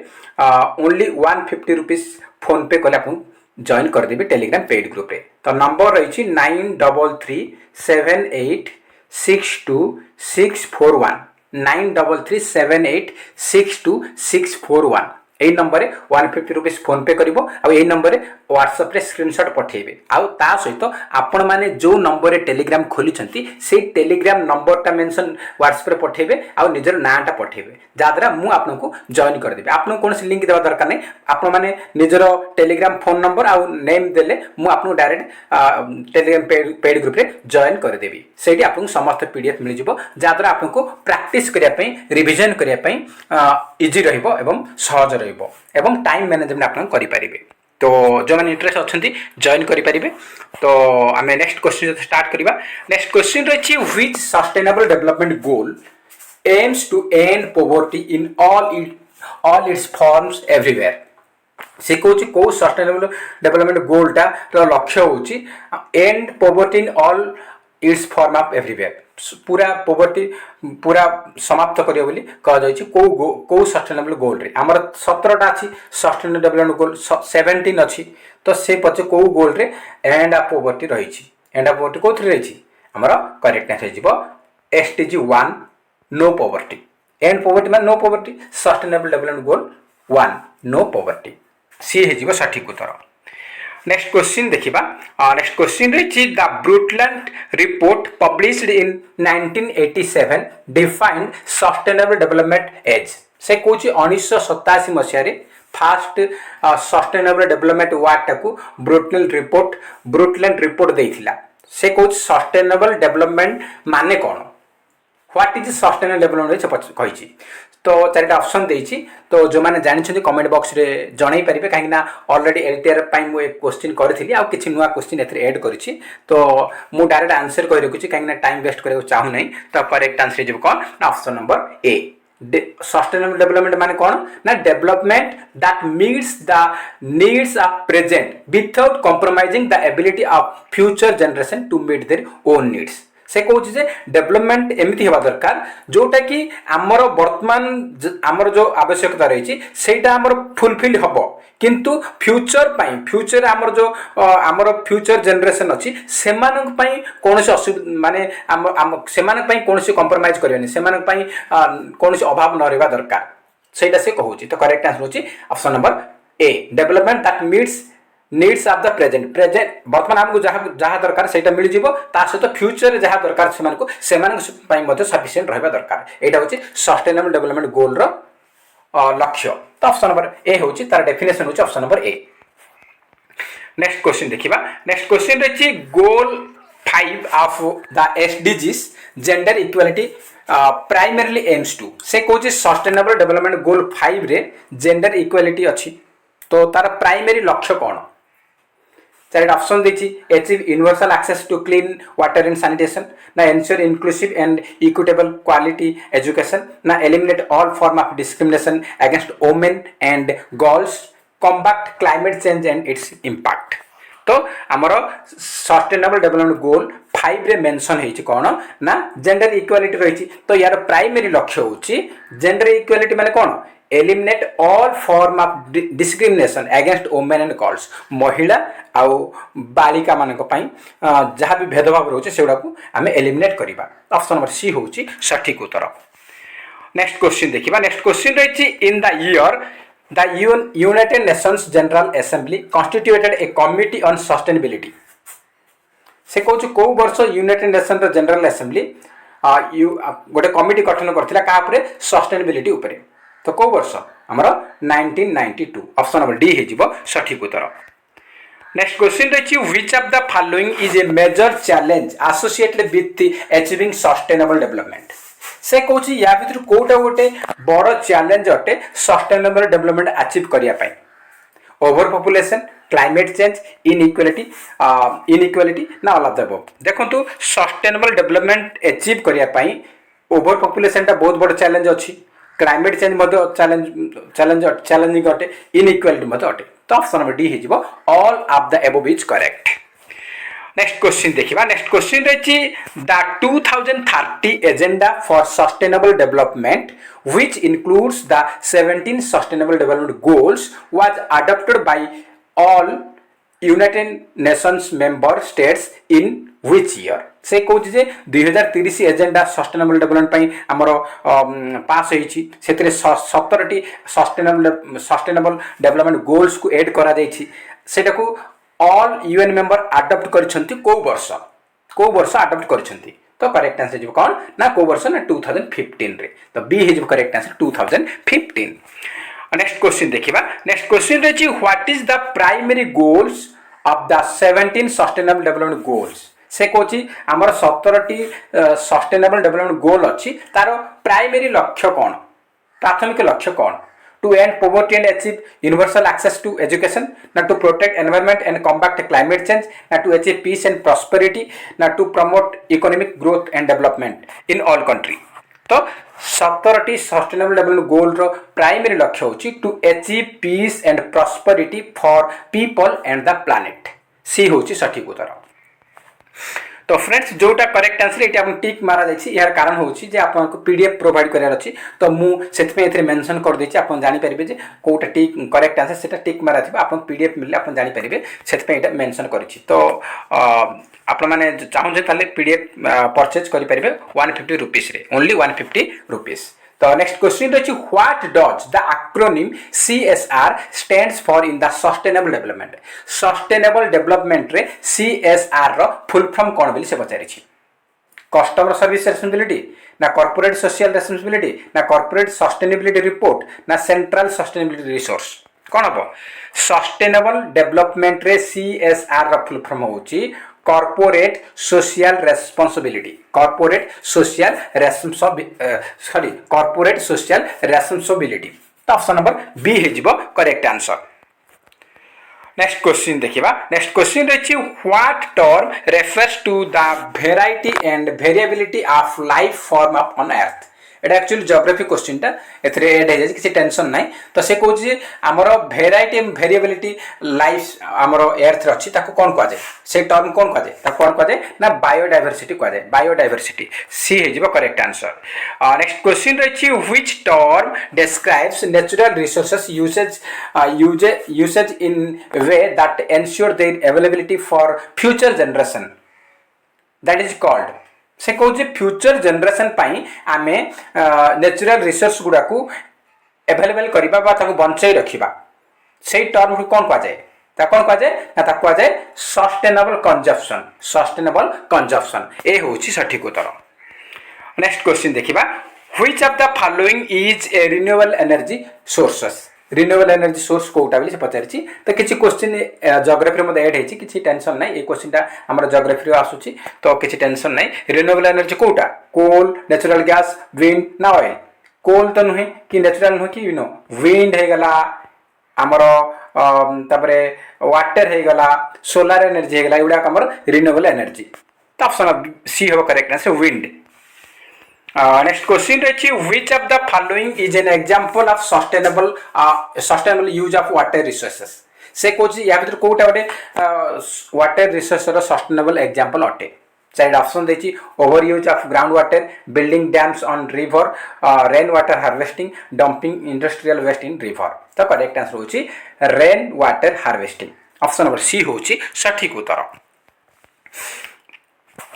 ओनली 150 रुपीस फोन पे कले आपण जॉइन कर देबे टेलीग्राम पेड ग्रुप रे तो नंबर रही 9337862641 9337862641 यही नंबर 150 रुपीस फोन पे करिवो आ यही नंबर व्हाट्सएप रे स्क्रीनशॉट पठेबे आ ता सहित आपण माने जो नंबर रे टेलीग्राम खोली छंती से टेलीग्राम नंबर ता मेंशन व्हाट्सएप रे पठेबे आ निजर नाटा पठेबे जाद्रा मु आपनको जॉइन कर देबे आपन कोन से लिंक देबा दरकार नै आपण माने निजर टेलीग्राम फोन नंबर आ नेम देले मु आपन डायरेक्ट टेलीग्राम पेड ग्रुप रे जॉइन कर देबी सेठी आपन समस्त पीडीएफ मिल जिवो जाद्रा आपनको प्रैक्टिस करिया पई रिवीजन करिया पई इजी रहइबो एवं सहज रहइबो एवं टाइम मैनेजमेंट आपन करि परिबे तो जो मैंने इंटरेस्ट अच्छी जॉइन करें तो आम नेक्स्ट क्वेश्चन स्टार्ट करवा नेक्स्ट क्वेश्चन रही which sustainable development goal aims to end poverty in all its forms everywhere से कहूँ कौ सस्टेनेबल डेवलपमेंट गोलटा लक्ष्य होची end poverty in all its form of everywhere पूरा पॉवर्टी पूरा समाप्त करियो बोली कह जायछि को सस्टेनेबल गोल रे हमर 17टा अछि सस्टेनेबल डेवलपमेंट गोल 17 अछि तो से पछे को गोल रे एंड ऑफ पॉवर्टी रही छि एंड ऑफ पॉवर्टी कोथि रही छि हमर करेक्ट आंसर जिवो SDG 1 no poverty end poverty मान no poverty sustainable development goal 1 no poverty C हे जिवो सठिक उत्तर नेक्स्ट क्वेश्चन देखिबा नेक्स्ट क्वेश्चन रही the Brundtland report published in 1987 defined sustainable development as से कहूँ 1987 मसीह फास्ट सस्टेनेबल डेवलपमेंट वार्ड टाकू ब्रुटलैंड रिपोर्ट देइथिला से कहूँ सस्टेनेबल डेवलपमेंट माने कौन व्हाट इज सस्टेनेबल डेवलपमेंट कही तो 4टा ऑप्शन देइछि तो जो माने जानि कमेंट बॉक्स रे जणाई परिबे काहे ना ऑलरेडी एलटीआर पई मु एक क्वेश्चन करथिली आ किछि नुवा क्वेश्चन एथरे ऐड करिछि तो मु डायरेक्ट आंसर कहि रखुछि काहे ना टाइम वेस्ट करे चाहू नै तो करेक्ट आंसर जेब कोन option number A sustainable development माने कौन ना development that meets the needs of present without compromising the ability of future generation to meet their own needs से कहूँ डेवलपमेंट एमती होगा दरकार जोटा कि आमर वर्तमान आमर जो आवश्यकता रही सेटा आमर फुलफिल हम किंतु फ्यूचर आमर जो आमर फ्यूचर जनरेशन अच्छी से कौन असुविधा माने से कौन कंप्रोमाइज करनी से कौन अभाव न रहा दरकार सेटा से कहूँ तो करेक्ट आंसर होची option number A development that meets needs of the present वर्तमान आमको जहाँ दरकार से मिल जिवो ता सहित फ्यूचर जहाँ दरकार से सफिशिएंट रहा दरकार यहाँ हूँ सस्टेनेबल डेवलपमेंट गोल लक्ष्य तो ऑप्शन नंबर ए हूँ तार डेफिनेशन हूँ option number A next question देखिबा नेक्स्ट क्वेश्चन रही goal 5 of the SDGs gender equality primarily aims to से कहूँ सस्टेनेबल डेवलपमेंट गोल 5 रे जेंडर इक्वालिटी अच्छी तो तार प्राइमरी लक्ष्य कौन 4 ऑप्शन देखी achieve universal access to clean water and sanitation ना ensure inclusive and equitable quality education ना eliminate all form of discrimination against women and girls combat climate change and its impact तो आमर sustainable development गोल 5 रे mention होइछि कोन ना gender equality रही तो यार primary लक्ष्य होछि जेंडर इक्वालिटी माने कोन eliminate all form of discrimination against women and girls महिला आउ बालिका मानक पई जहाँ भी भेदभाव रोचे सेगुड़ा को आम एलिमिनेट करवा ऑप्शन नंबर सी हूँ सठिक उत्तर नेक्स्ट क्वेश्चन देखिबा नेक्स्ट क्वेश्चन रही in the year the United Nations general assembly constituted A committee on sustainability से कहूँ कौ वर्ष यूनाइटेड नेशन जनरल असेंबली गोटे कमिटी गठन करथिला का उपरे सस्टेनेबिलिटी उपरे तो कौ वर्ष हमर 1992 ऑप्शन नंबर डी हे जिवो सठिक उत्तर। नेक्स्ट क्वेश्चन रही which of the following is a major challenge associated with achieving sustainable development से कहूँ या भीतर कोटा गोटे बड़ चैलेंज अटे सस्टेनेबल डेवलपमेंट अचीव करिया pi over population climate change inequality ना ऑल ऑफ द अबव देखंतु सस्टेनेबल डेवलपमेंट अचीव करिया पाई ओवर पॉपुलेशन टा बहुत बड़ चैलेंज अछि क्लाइमेट चेंज मध्य चैलेंजिंग अटे इनइक्वालिटी मध्य अटे तो ऑप्शन नंबर डी हे जिवो all of the above is correct. Next question देखिबा नेक्स्ट क्वेश्चन रही the 2030 agenda for sustainable development which includes the 17 sustainable development goals was adopted by all United Nations member states in which year से कहूँ जे 2030 agenda sustainable development पई हमर पास होईछि सेतरे 17टी sustainable development goals को add करा जाईछि सेटा को all UN member adopt करिसंती को वर्ष अडॉप्ट करिसंती तो करेक्ट आंसर जो कौन ना को वर्ष ना 2015 रे तो बी हे जो करेक्ट आंसर 2015। नेक्स्ट क्वेश्चन देखिबा नेक्स्ट क्वेश्चन रही what is the primary goals of the 17 sustainable development goals से कहूँ आमर 17टी सस्टेनेबल डेवलपमेंट गोल अच्छी तार प्राइमरी लक्ष्य कौन प्राथमिक लक्ष्य कौन to end poverty and achieve universal access to education, not to protect environment and combat climate change, not to achieve peace and prosperity, not to promote economic growth and development in all country. तो 17टी sustainable development goal रो primary लक्ष्य होची to achieve peace and prosperity for people and the planet C होची सठिक उत्तर। तो friends जोटा करेक्ट आंसर ये आपन टिक मारा जायछि यार कारण होछि जे आपन पीडीएफ प्रोवाइड करार अछि तो मु सेत में एथरे मेंशन कर देछि आपन जानि परिबे जे कोटा टिक करेक्ट आंसर सेटा टिक मारा थिबा आपन पीडीएफ मिलले आपन जानि परिबे सेत में एटा मेंशन करिछि तो आपन माने चाहू जे ताले पीडीएफ परचेज करि परिबे 150 रुपीस रे ओनली 150 रुपीस। तो नेक्स्ट क्वेश्चन रही what does the acronym CSR stands for in the sustainable development sustainable development रे CSR रो फुल फॉर्म कोन बोली से पचारि छी कस्टमर सर्विस रेस्पोंसिबिलिटी ना कॉर्पोरेट सोशल रेस्पोंसिबिलिटी ना कॉर्पोरेट सस्टेनेबिलिटी रिपोर्ट ना सेंट्रल सस्टेनेबिलिटी रिसोर्स कोन हबो सस्टेनेबल डेवलपमेंट रे CSR रो फुल फॉर्म होची corporate social responsibility corporate social responsibility तो ऑप्शन नंबर बी हे जिवो करेक्ट आंसर। नेक्स्ट क्वेश्चन देखिबा नेक्स्ट क्वेश्चन रही what term refers to the variety and variability of life form on earth एटा actually geography question टा एथरे add हे किसी tension नाही तो से कहू जे हमर वेराइटी एंड वेरिएबिलिटी लाइफ हमर अर्थ रे अछि ताको कोन कह जाय से टर्म कोन कह जाय ताको कोन कह जाय ना बायोडायवर्सिटी कह जाय बायोडायवर्सिटी सी हे जिवो करेक्ट आंसर। नेक्स्ट क्वेश्चन रही which term describes natural resources usage in way that ensure there availability for future generation that is called से कहूँ फ्यूचर जनरेशन पाई आमे नेचुरल रिसोर्स गुड़ा को एवेलेबल करबा बा ताको बंचाई रखिबा से टर्म को कोन कह जाय ता कोन कह जाय ना ता कह जाय सस्टेनेबल कंजप्शन ए होची सठिक उत्तर। नेक्स्ट क्वेश्चन देखिबा which of the following is a renewable energy sources renewable energy source कोटा बोली से पचारिछि तो किछि क्वेश्चन ज्योग्राफी रे मते ऐड हेछि किछि टेंशन नै ए क्वेश्चन टा हमर ज्योग्राफी रे आसुछि तो किछि टेंशन नै रिन्यूएबल एनर्जी कोटा कोल नेचुरल गैस विंड ना ऑयल कोल तो नुहे कि नेचुरल नुहे कि विंड हे गला हमर तापरे वाटर हे गला सोलर एनर्जी हे गला एउडा हमर रिन्यूएबल एनर्जी तो ऑप्शन सी हो correct answer wind. Next question रही which of the following is an example of sustainable use of water resources से कहूँ या भीतर कोटा गोटे वाटर रिसोर्स सस्टेनेबल एग्जांपल अटे चार ऑप्शन देछि over use of ground water building dams on river rain water harvesting dumping industrial waste in river तो correct answer होछि rain water harvesting option number C होछि सठिक उत्तर।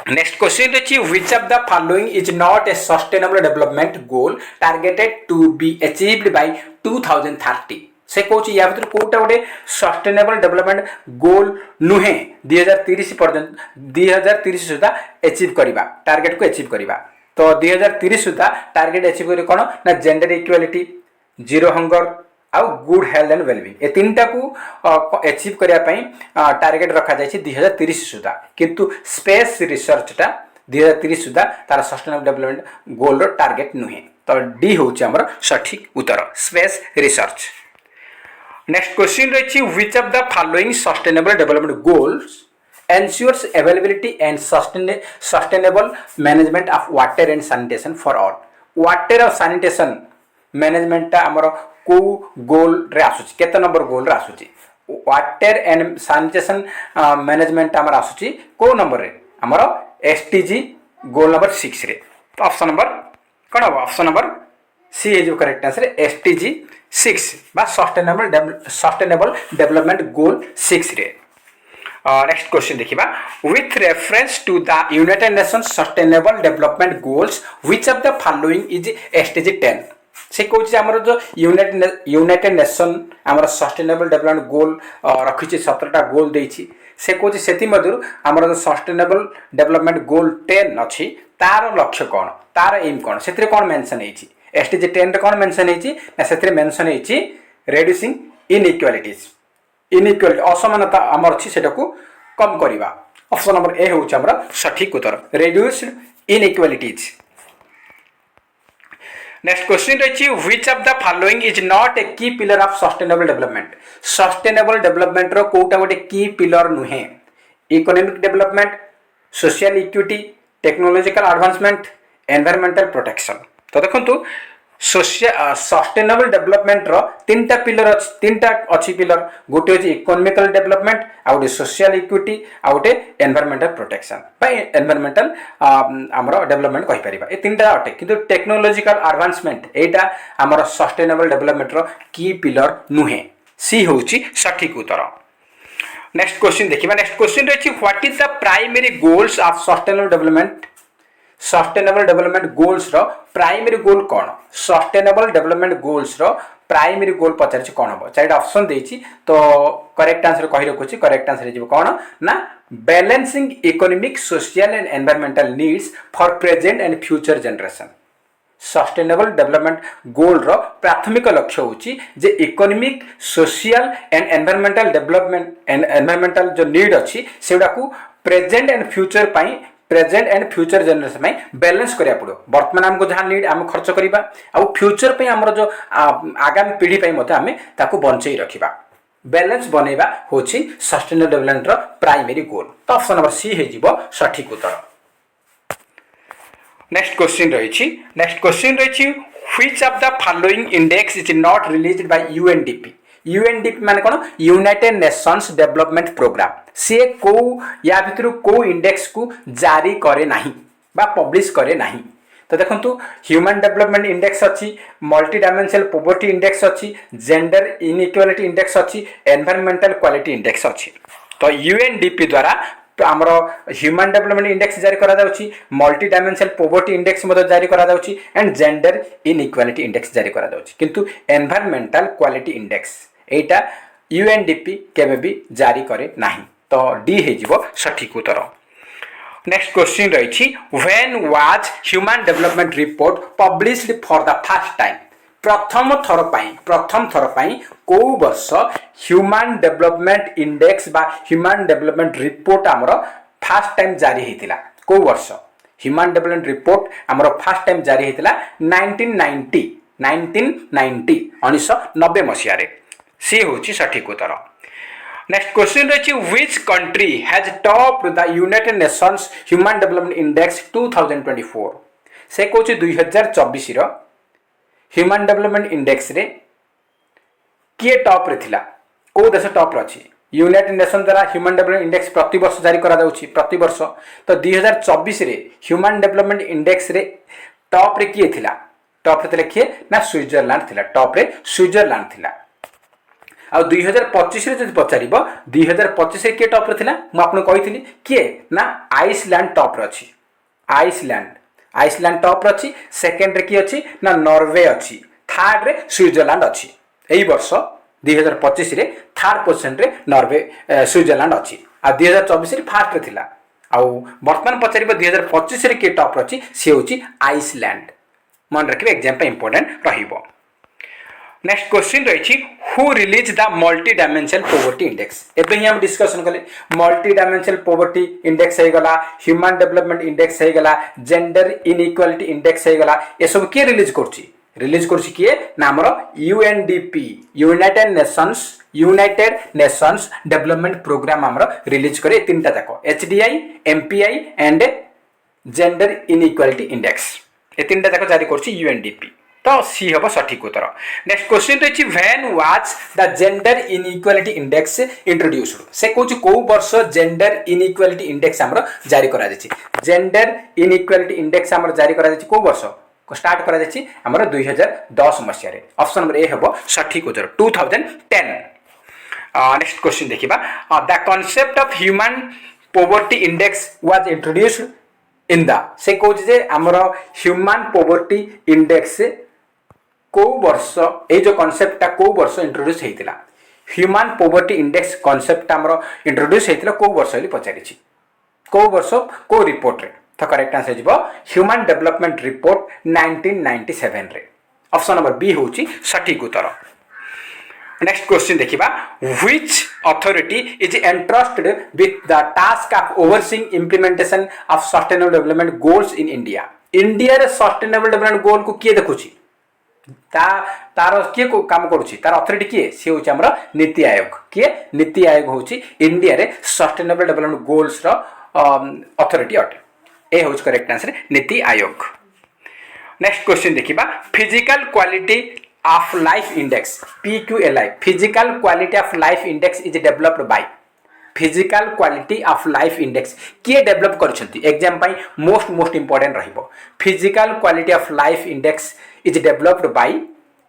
नेक्स्ट क्वेश्चन रही which of the following is not a sustainable development goal targeted to be achieved by 2030 से कौन या भर कौटा गोटे सस्टेनेबल डेवलपमेंट गोल नुहे 2030 पर्यंत 2030 सुधा अचीव करवा टार्गेट को अचीव करवा। तो 2030 सुधा टार्गेट अचीव कर कौन ना जेंडर इक्वालिटी, जीरो हंगर आउ गुड हेल्थ एंड वेलबिंग, ए तीनटा को अचीव करने टार्गेट रखा जाए 2030 सुधा। किंतु स्पेस रिसर्चटा 2030 सुधा तार सस्टेनेबल डेवलपमेंट गोल टार्गेट नुहे। तो डी हूँ आमर सठिक उत्तर स्पेस रिसर्च। नेक्स्ट क्वेश्चन रही which of the following sustainable development goals ensures availability and sustainable management of water and sanitation for all. Water और सैनिटेशन मैनेजमेंट आमर को गोल रे आसुची केते नंबर गोल रे आसुची वाटर एंड सैनिटेशन मैनेजमेंट आमर आसुची को नंबर रे आमर एसटीजी गोल नंबर 6 रे। तो ऑप्शन नंबर कौन हम ऑप्शन नंबर सी है जो करेक्ट आंसर एसटीजी 6 बा सस्टेनेबल डेवलपमेंट गोल 6 रे। नेक्स्ट क्वेश्चन देखिबा with reference to the United Nations sustainable development goals which of the following is SDG 10। से कौन आमर जो यूनाइटेड नेशन आमर सस्टेनेबल डेवलपमेंट गोल रखी 17टा गोल देछि से कौन से मध्य आमर जो सस्टेनेबल डेवलपमेंट गोल 10 अच्छी तार लक्ष्य कौन तार एम कौन से कौन मेंशन है एसटीजी 10 रे कौन मेंशन है मेंशन है रेड्यूसिंग इनइक्वालिटी असमानता आमर अच्छी से कम करवा। ऑप्शन नंबर ए हूँ आमर सठिक उत्तर रेड्यूस्ड इनइक्वालिटीज। नेक्स्ट क्वेश्चन रही which of the following is not a key pillar of sustainable development. Sustainable development रो कोटा गोटे की पिलर नुहे economic development, social equity, technological advancement, environmental protection. तो देखंतु सस्टेनेबल डेवलपमेंट रो तीनटा पिलर अच्छी pillar गोटे होची इकोनॉमिकल डेवलपमेंट आ गोटे सोशल इक्विटी आ गोटे एनवायरमेंटल प्रोटेक्शन बाय एनवायरमेंटल हमरो डेवलपमेंट कहि परिबा ए तीनटा अटे। किंतु टेक्नोलॉजिकल एडवांसमेंट एटा हमरो सस्टेनेबल डेवलपमेंट रो की पिलर नुहे सी होची सठिक उत्तर। नेक्स्ट क्वेश्चन देखिबा नेक्स्ट क्वेश्चन रही what is the primary goals of sustainable development. Sustainable development goals रो प्राइमरी गोल कौन सस्टेनेबल डेवलपमेंट गोल्स रो प्राइमरी गोल पचार कौन हम चार ऑप्शन देछि। तो करेक्ट आंसर कहि रखुछि करेक्ट आंसर हो कौन ना balancing economic social and environmental needs for present and future generation. Sustainable development goal रो प्राथमिक लक्ष्य होछि जे economic social and environmental development and environmental जो नीड अछि सेडा को प्रेजेंट एंड फ्यूचर जनरेशन में बैलेंस करिया पड़ो। वर्तमान हमको जहाँ नीड आम खर्च करवा आ फ्यूचर पे हमर जो आगामी पीढ़ी पे मते आमे ताको बंचई रखिबा बैलेंस बनैबा होछि सस्टेनेबल डेवलपमेंट रो प्राइमरी गोल। तो ऑप्शन नंबर सी हे जिवो सठिक उत्तर। नेक्स्ट क्वेश्चन रही which of the following index is not released by UNDP. UNDP माने कोन यूनाइटेड नेशंस डेवलपमेंट प्रोग्राम से को या भितर को इंडेक्स को जारी करे नाही बा पब्लिश करे नाही। तो देखंतु ह्यूमन डेवलपमेंट इंडेक्स अच्छी, मल्टी डायमेंशनल पॉवर्टी इंडेक्स अच्छी, जेंडर इनइक्वालिटी इंडेक्स अच्छी, एनवायरमेंटल क्वालिटी इंडेक्स अच्छी। तो यूएनडीपी द्वारा आमर ह्यूमन डेवलपमेंट इंडेक्स जारी करा जाउची, मल्टी डायमेंशनल पॉवर्टी इंडेक्स मदद जारी करा जाउची एंड जेंडर इनइक्वालिटी इंडेक्स जारी करा जाउची। किंतु एनवायरमेंटल क्वालिटी इंडेक्स एटा यूएनडीपी केबे भी जारी करे नाही। तो डी हे जिवो सठिक उत्तर। नेक्स्ट क्वेश्चन रही when was human development report published for the first time. प्रथम थर पाई को वर्ष ह्यूमन डेवलपमेंट इंडेक्स बा ह्यूमन डेवलपमेंट रिपोर्ट आमर फर्स्ट टाइम जारी हेतिला को वर्ष ह्यूमन डेवलपमेंट रिपोर्ट आमर फर्स्ट टाइम जारी हेतिला 1990 1990 मसीह रे सी होची सठिक उत्तर। नेक्स्ट क्वेश्चन रही which country has top the United Nations human development index 2024। से कोची 2024 रो ह्यूमन डेवलपमेंट इंडेक्स रे किए टॉप रे थिला को देश टॉप रे अछि। यूनाइटेड नेशन द्वारा ह्यूमन डेवलपमेंट इंडेक्स प्रति वर्ष जारी करा जाउछि प्रति वर्ष। तो 2024 रे ह्यूमन डेवलपमेंट इंडेक्स रे टॉप रे किए थिला टॉप रे किए ना स्विट्जरलैंड थिला टॉप रे स्विट्जरलैंड थिला। आ 2025 रे जदि पचारिबो 2025 रे के टॉप रे थिला मु आपन कहिथिली किए ना आइसलैंड टॉप रे अछि। आइसलैंड टॉप रे अछि। सेकंड रे की अछि ना नॉर्वे अछि। थर्ड रे स्विट्जरलैंड अछि। एई वर्ष 2025 रे थर्ड पोजिशन रे नॉर्वे स्विट्जरलैंड अच्छी आ 2024 रे फास्ट रे थिला आ वर्तमान पचार 2025 रे के टॉप अच्छी सी होची आइसलैंड मन रखिबे एग्जाम पे इंपोर्टेंट रहिबो। नेक्स्ट क्वेश्चन रही who release the multi dimensional poverty index एबे ही हम डिस्कशन कले मल्टी डायमेंशनल पॉवर्टी इंडेक्स हे गला ह्यूमन डेवलपमेंट इंडेक्स हे गला जेंडर इनइक्वालिटी इंडेक्स हे गला ए सब के रिलीज करछि किए ना हमर UNDP United Nations development programme हमर रिलीज करे तीनटा जाको HDI MPI and gender inequality index ए तीनटा जाको जारी करछि यूएनडीपी तो सी हम सठिक उत्तर। नेक्स्ट क्वेश्चन रही when was the gender inequality index introduced से कहूँ कौ वर्ष जेंडर इनइक्वालिटी इंडेक्स हमर जारी करा जायछि जेंडर इनइक्वालिटी इंडेक्स हमर जारी करा जायछि कौ वर्ष स्टार्ट करा जायछि हमर 2010 मसिया रे ऑप्शन नंबर ए हेबो सठिक उत्तर 2010। नेक्स्ट क्वेश्चन देखिबा the concept of human poverty index was introduced in the से कहूँ जे हमर ह्यूमन पॉवर्टी इंडेक्स को वर्ष ए जो कांसेप्ट को वर्ष इंट्रोड्यूस हेतिला ह्यूमन पॉवर्टी इंडेक्स कांसेप्ट हमर इंट्रोड्यूस हेतिला को वर्ष हली पचारिछि को वर्ष को रिपोर्ट रे तो करेक्ट आंसर जिवो ह्यूमन डेवलपमेंट रिपोर्ट 1997 रे ऑप्शन नंबर बी होची सठिक उत्तर। नेक्स्ट क्वेश्चन देखिबा which authority is entrusted with the task of overseeing implementation of sustainable development goals in India रे सस्टेनेबल डेवलपमेंट गोल को किए देखुची तार किए को काम करूची तार अथॉरिटी किए से होची हमर नीति आयोग किए नीति आयोग होची इंडिया रे सस्टेनेबल डेवलपमेंट गोल्स रो अथॉरिटी अटे ए होची correct answer NITI Aayog. Next question देखिबा physical quality of life index PQLI physical quality of life index is developed by physical quality of life index किए डेवलप करछंती एग्जाम पाई most important रहिबो physical quality of life index is developed by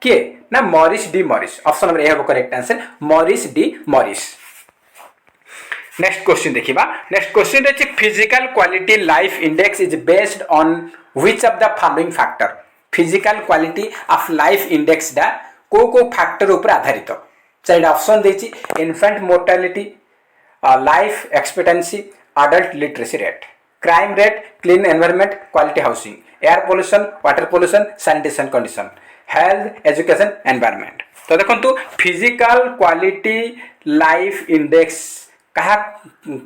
किए ना Morris D Morris option number A हेबो correct answer Morris D Morris. Next question देखिबा next question रे physical quality life index is based on which of the following factor physical quality of life index डा को factor ऊपर आधारित चाइल्ड option देछि infant mortality life expectancy adult literacy rate crime rate clean environment quality housing air pollution water pollution sanitation condition health education environment तो देखंतु physical quality life index कहा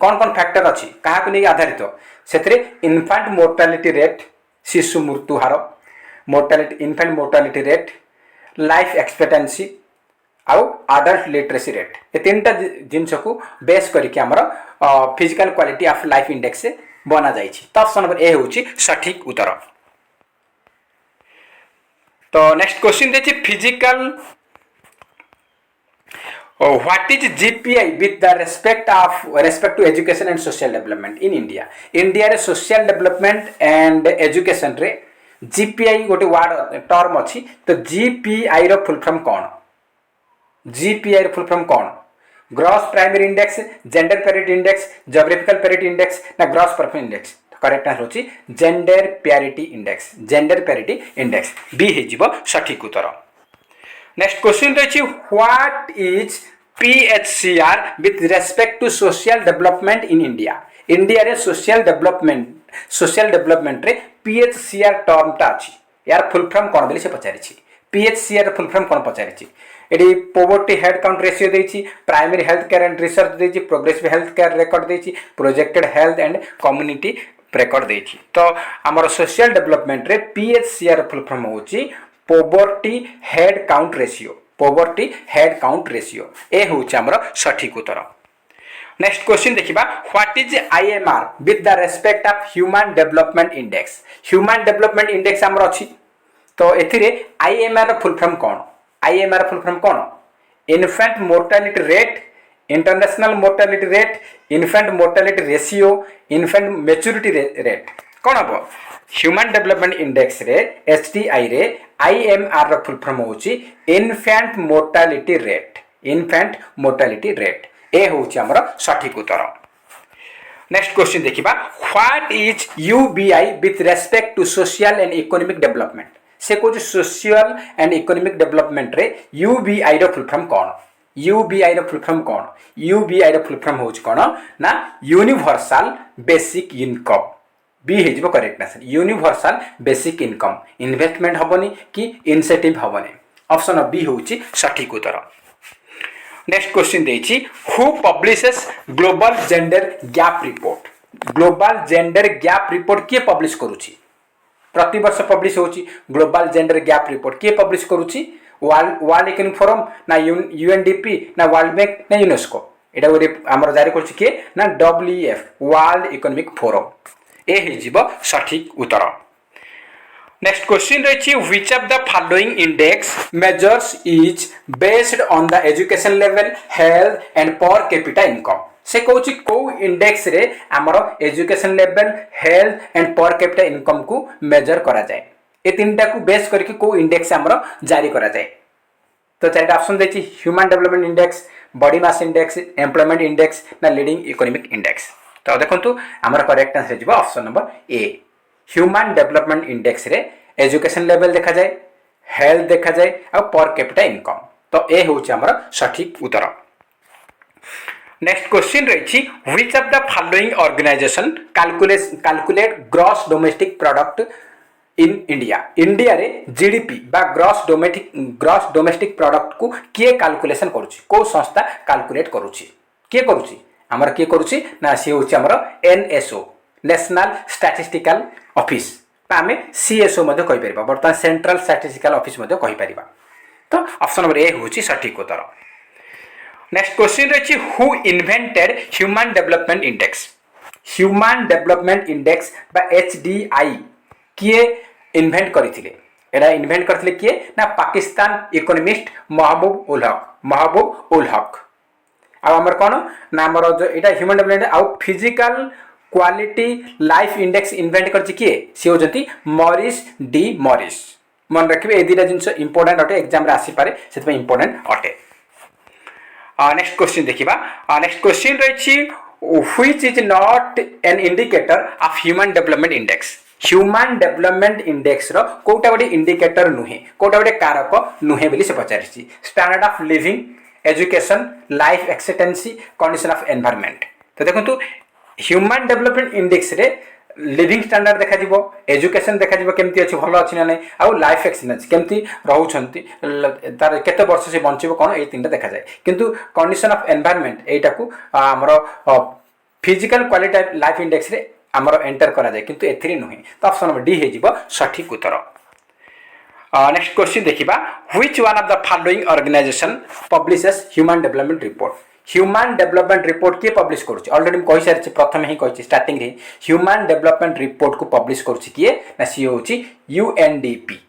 कौन फैक्टर अच्छी क्या को नहीं आधारित से इन्फेंट मोर्टालिटी रेट शिशु मृत्यु हार mortality infant mortality rate life expectancy आउ अडल्ट लिटरेसी रेट ये तीन जिनस को बेस करके आमर physical quality of life index से बना जाइए तो ऑप्शन नंबर ए होची सठिक उत्तर। तो नेक्स्ट क्वेश्चन देखिए physical what is GPI with the respect to education and social development in India रे social development and education रे GPI गोटे वर्ड टर्म अच्छी तो GPI रो फुल फॉर्म कौन GPI रो फुल फॉर्म कौन gross primary index gender parity index geographical parity index ना gross performance index correct answer होची जेंडर पैरिटी इंडेक्स बी हे जीवो सठिक उत्तर। नेक्स्ट क्वेश्चन रही what is PHCR with respect to social development in India रे social development रे PHCR term टा अछि यार फुल फॉर्म कोन बोली से पचारिछि PHCR फुल फॉर्म कोन पचारिछि एडी पॉवर्टी हेड काउंट रेशियो देछि primary health care and research देछि प्रोग्रेसिव हेल्थ केयर रिकॉर्ड देछि projected health and community record देछि तो हमर सोशल डेवलपमेंट रे PHCR फुल फॉर्म होछि poverty head count ratio A होछि हमर सठिक उत्तर। नेक्स्ट क्वेश्चन देखिबा what is IMR with the respect of human development index हमर अछि तो एथिरे IMR रो फुल फॉर्म कोन infant mortality rate international mortality rate infant mortality ratio infant maturity rate कोन हबो ह्यूमन डेवलपमेंट इंडेक्स रे HDI रे IMR रो फुल फॉर्म होची इन्फेंट मोर्टालिटी रेट ए होची हमर सठिक उत्तर। नेक्स्ट क्वेश्चन देखिबा what is UBI with respect to social and economic development से को सोशल एंड इकोनॉमिक डेवलपमेंट रे UBI रो फुल फॉर्म कोन यूबीआई फुल फॉर्म कौन यूबीआई फुल फॉर्म हो कौन ना यूनिवर्सल बेसिक इनकम बी हो correct answer universal basic income investment हेनी कि इनसेटिव हेनी ऑप्शन बी हूँ सठिक उत्तर नेक्स्ट क्वेश्चन देछि who publishes global gender gap report global gender gap report किए पब्लिश करूछि प्रति वर्ष पब्लिश होछि ग्लोबल जेंडर गैप रिपोर्ट किए पब्लिश करूछि वर्ल्ड इकोनॉमिक फोरम ना यूएनडीपी ना वर्ल्ड बैंक ना यूनेस्को एटा आमर जारी करूछि किए ना WF World Economic Forum A हिजिबो सठिक उत्तर नेक्स्ट क्वेश्चन रही which of the following index measures is based on the education level health and पर कैपिटा इनकम से कहूँ कौ इंडेक्स रे आमर एजुकेशन लेवल हेल्थ एंड पर कैपिटा इनकम को मेजर करा जाए ए तीनटा को बेस करके कौ इंडेक्स आमर जारी करा जाए तो चारिटा ऑप्शन देछि human development index body mass index employment index ना लीडिंग इकोनॉमिक इंडेक्स तो देखंतु आमर करेक्ट आंसर जिवो option number A human development index रे एजुकेशन लेवल देखा जाए हेल्थ देखा जाए और पर कैपिटा इनकम तो ए होछि आमर सठिक उत्तर नेक्स्ट क्वेश्चन रही which of the following organization calculate gross domestic product in India India रे जीडीपी बा ग्रॉस डोमेस्टिक प्रोडक्ट को किए कैलकुलेशन करूछि को संस्था कैलकुलेट करूछि किए करूछि हमर किए करूछि ना सी होछि हमर एनएसओ नेशनल स्टैटिस्टिकल ऑफिस आमे सीएसओ मध्ये कहि परिबा वर्तमान सेंट्रल स्टैटिस्टिकल ऑफिस मध्ये कहि परिबा तो ऑप्शन नंबर ए होछि सठिक उत्तर नेक्स्ट क्वेश्चन रही who invented human development index human development index बा एचडीआई किए इन्वेंट करथिले एडा इन्वेंट करथिले किए ना पाकिस्तान इकोनॉमिस्ट महबूब उल हक आ हमर कोन ना हमर जो एटा ह्यूमन डेवलपमेंट आ physical quality life index invent करछि किए सी होजंती मॉरिस डी मॉरिस मन रखिबे ए दिटा जिंस इंपोर्टेंट अटे एग्जाम रे आसी पारे सेतबे इंपोर्टेंट अटे नेक्स्ट क्वेश्चन देखिबा नेक्स्ट क्वेश्चन रही which is not an indicator of human development index human development index रो कोटा गोटे इंडिकेटर नुहे कोटा गोटे कारक नुहे बोली से पचारिछि standard of living education life expectancy condition of environment तो देखंतु ह्यूमन डेवलपमेंट इंडेक्स रे लिविंग स्टैंडर्ड देखा दिबो एजुकेशन देखा दिबो केमती अछि भलो अछि ना नै आ लाइफ एक्सपेक्टेंसी केमती रहउछंती तार केते वर्ष से बंचिबो कोन ए तीनटा देखा जाय किंतु कंडीशन ऑफ एनवायरनमेंट एटा को हमरो फिजिकल क्वालिटी लाइफ इंडेक्स रे हमरो एंटर करा जाय किंतु एथिरि नुहे तो ऑप्शन नंबर डी हे जिवो सठिक उत्तर नेक्स्ट क्वेश्चन देखिबा which one of the following organization publishes human development report human development report किए पब्लिश करूछि ऑलरेडी कहि सारि प्रथम ही कहि स्टार्टिंग रे ह्यूमन डेवलपमेंट रिपोर्ट को पब्लिश करूछि किए ना सी होछि यूएनडीपी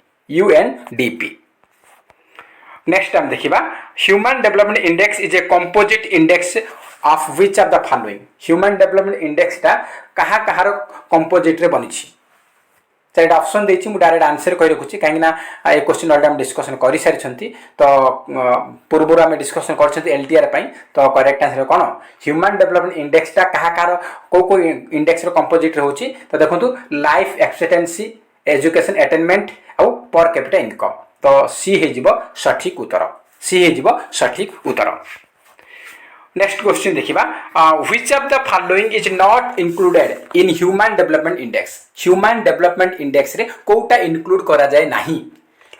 नेक्स्ट टाइम देखिबा human development index is a composite index of which of the following human development index ता कहा कहार कंपोजिट रे बनिछि चारिटा ऑप्शन देछि मु डायरेक्ट आंसर कहि रखुछि काहे ना ए क्वेश्चन ऑलरेडी हम डिस्कशन करि सारि छंती तो पूर्वरो हम डिस्कशन कर छंती एलटीआर पई तो करेक्ट आंसर कोन ह्यूमन डेवलपमेंट इंडेक्स ता कहा कहार को इंडेक्स रो कंपोजिट रे होछि तो देखंतु लाइफ एक्सपेक्टेंसी एजुकेशन अटेनमेंट और पर कैपिटा इनकम तो सी हे जिवो सठिक उत्तर सी हे जिवो सठिक उत्तर नेक्स्ट क्वेश्चन देखिबा which of the following is not included in human development index human development index रे कोटा इंक्लूड करा जाय नाही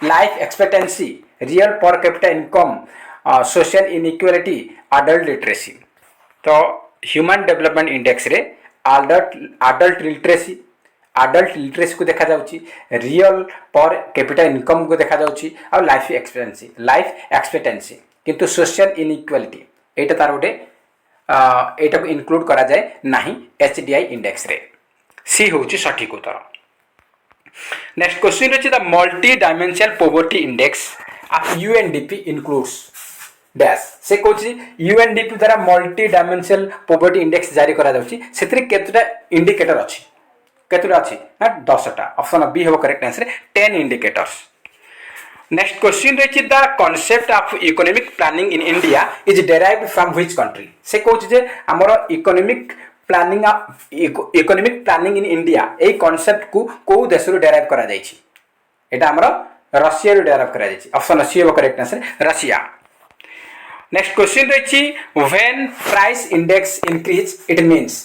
लाइफ एक्सपेक्टेंसी रियल पर capita income social inequality adult literacy तो ह्यूमन डेवलपमेंट इंडेक्स रे अडल्ट लिटरेसी को देखा जाउची रियल पर कैपिटा इनकम को देखा जाउची और लाइफ एक्सपेक्टेंसी किंतु सोशल इनइक्वालिटी एटा तार गोटे एटा को इंक्लूड करा जाए नाही एचडीआई इंडेक्स रे सी होची सठिक उत्तर नेक्स्ट क्वेश्चन रही the multi dimensional poverty index of UNDP includes dash से कहूँ यूएनडीपी द्वारा मल्टी डायमेंशनल पॉवर्टी इंडेक्स जारी करा जाउची सेतरे केतटा इंडिकेटर अछि केतटा अछि ना 10टा ऑप्शन बी हो correct answer 10 indicators next question रही the concept of economic planning in India is derived from which country से कहूँ जे हमर इकोनॉमिक प्लानिंग इन इंडिया ए कॉन्सेप्ट को देश रो डेराइव करा जाय छी एटा हमर रशिया रो डेराइव करा जाय छी ऑप्शन सी हो correct answer Russia next question रही when price index increase it means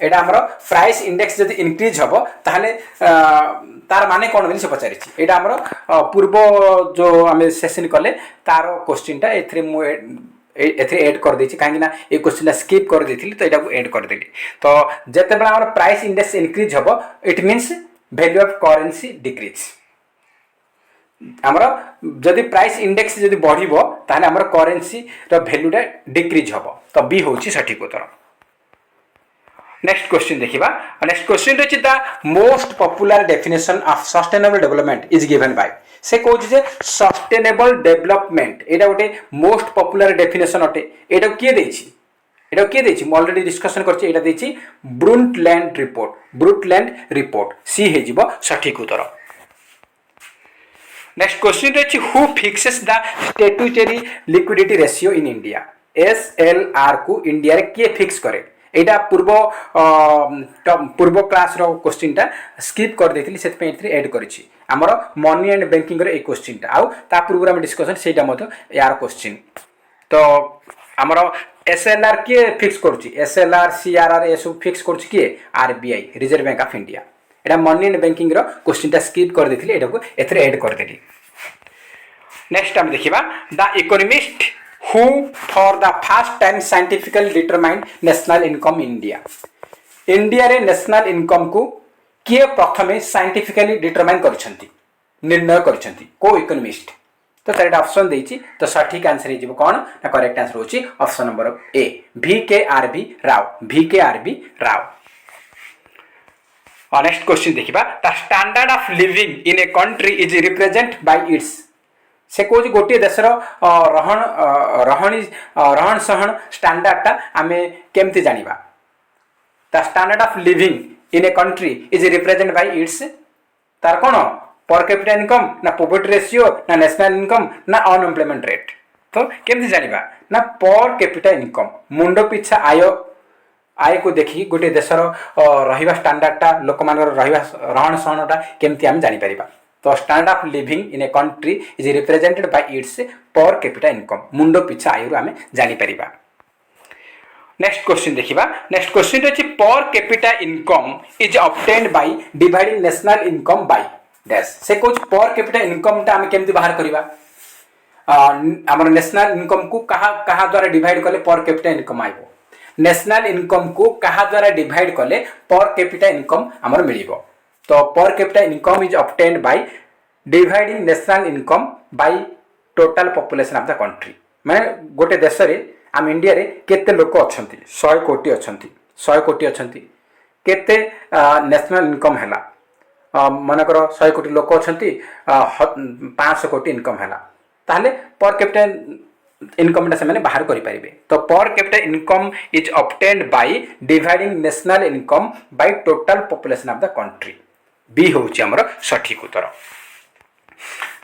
एटा हमर प्राइस इंडेक्स जदि इंक्रीज हबो ताहले तार माने कोन बोली से पचारि छी एटा हमर पूर्व जो हमें सेशन कले तार क्वेश्चन टा एथरे मु एथरे ऐड कर देछि काहे ना ए क्वेश्चन स्किप कर देथिली तो एटा को ऐड कर देली तो जते बेला हमर प्राइस इंडेक्स इंक्रीज हबो it means value of currency decrease हमर जदि प्राइस इंडेक्स जदि बढ़िबो ताहले हमर करेंसी रो वैल्यूटा डिक्रीज हबो तो बी होछि सठिक उत्तर नेक्स्ट क्वेश्चन देखिबा नेक्स्ट क्वेश्चन रछि the most popular definition of sustainable development is given by से कहूँ जे सस्टेनेबल डेवलपमेंट एटा गोटे मोस्ट पॉपुलर डेफिनेशन अटे एटा किए देछि एटा किए देछि म ऑलरेडी डिस्कशन करछि एटा देछि ब्रुटलैंड रिपोर्ट सी हे जिवो सठिक उत्तर नेक्स्ट क्वेश्चन रछि who fixes the statutory liquidity ratio in India SLR को इंडिया रे के फिक्स करे एटा पूर्व क्लास रो क्वेश्चन टा स्किप कर देथिली सेत पे एथि ऐड करिछि हमर मनी एंड बैंकिंग रे ए क्वेश्चन टा आउ ता पूर्व हम डिस्कशन सेटा मतो यार क्वेश्चन तो हमर एसएलआर के फिक्स करूछि एसएलआर सीआरआर ए सब फिक्स करूछि के RBI reserve bank of India एटा मनी एंड बैंकिंग रो क्वेश्चन टा स्किप कर देथिली एटा को एथि ऐड कर देली नेक्स्ट हम देखिबा the economist who for the first time scientifically determined national income in India India रे नेशनल इनकम को किए प्रथमे साइंटिफिकली डिटरमाइन करछंती निर्णय करछंती को इकोनॉमिस्ट तो तारेटा ऑप्शन देछि तो सठिक आंसर हे जिवो कोन ना करेक्ट आंसर होछि option number A VKRB Rao next question देखिबा the standard of living in a country is represent by its से कौन गोटे देशर रहन सहन स्टैंडर्ड टा आमे केमती जानिबा the standard of living in a country is represent by its तार कोन पर कैपिटा इनकम ना पॉवर्टी रेशियो ना नेशनल इनकम ना अनएम्प्लॉयमेंट रेट तो केमती जानिबा ना पर कैपिटा इनकम मुंडो पिछा आय को देखि गोटे देशर रहिबा स्टैंडर्ड टा लोक मानकर रहिबा रहन सहन टा केमती हम जानि परिबा तो standard of living in a country is represented by its per capita income मुंडो पिछा आयु आमे जानि परिबा नेक्स्ट क्वेश्चन देखिबा नेक्स्ट क्वेश्चन अछि per capita income is obtained by dividing national income by dash से कुछ पर कैपिटा इनकम ता आमे केमति बाहर करिबा हमर नेशनल इनकम को कहा द्वारा डिवाइड करले पर कैपिटा इनकम आइबो नेशनल इनकम को कहा द्वारा डिवाइड करले पर कैपिटा इनकम हमर मिलिबो तो per capita income is obtained by dividing national income by total population of the country माने गोटे देश रे आम इंडिया रे केते लोक अछंती 100 कोटी अछंती केते नेशनल इनकम हैला मनकर 100 कोटी लोक अछंती 500 कोटी इनकम हैला ताहले पर कैपिटा इनकम टा से माने बाहर करि परिबे तो per capita income is obtained by dividing national income by total population of the country B होछि हमर सठिक उत्तर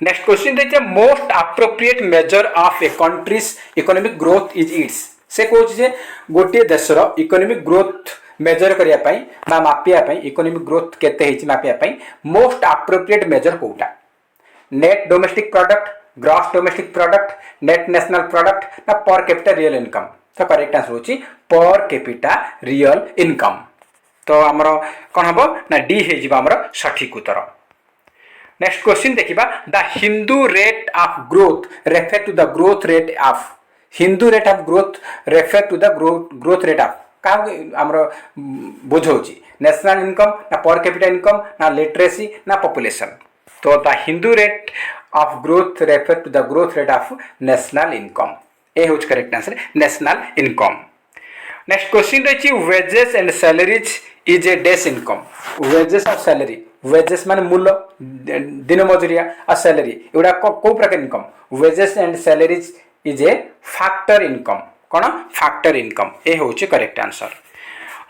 नेक्स्ट क्वेश्चन देखिए most appropriate measure of a country's economic growth is its से कहूँ जे गोटे देशर इकोनॉमिक ग्रोथ मेजर करिया पई बा मापिया पई इकोनॉमिक ग्रोथ केते हिच मापिया पई मोस्ट एप्रोप्रिएट मेजर कोटा net domestic product gross domestic product net national product ना पर कैपिटा रियल इनकम तो करेक्ट आंसर होची पर कैपिटा रियल इनकम तो हमरो कोन हबो ना डी हे जिबा हमरो सठिक उत्तर नेक्स्ट क्वेश्चन देखिबा the Hindu rate of growth refer to the growth rate of Hindu rate of growth refer to the growth rate of का हमरो बुझौची नेशनल इनकम ना पर कैपिटा इनकम ना लिटरेसी ना पॉपुलेशन तो the Hindu rate of growth refer to the growth rate of national income A होच correct answer national income next question रही wages and salaries is A dash income wages और salary wages माने मूल्य दिन मजूरिया और सैलरी एडा को प्रकार income wages and salaries is a factor income कोन फैक्टर इनकम ए होची करेक्ट आंसर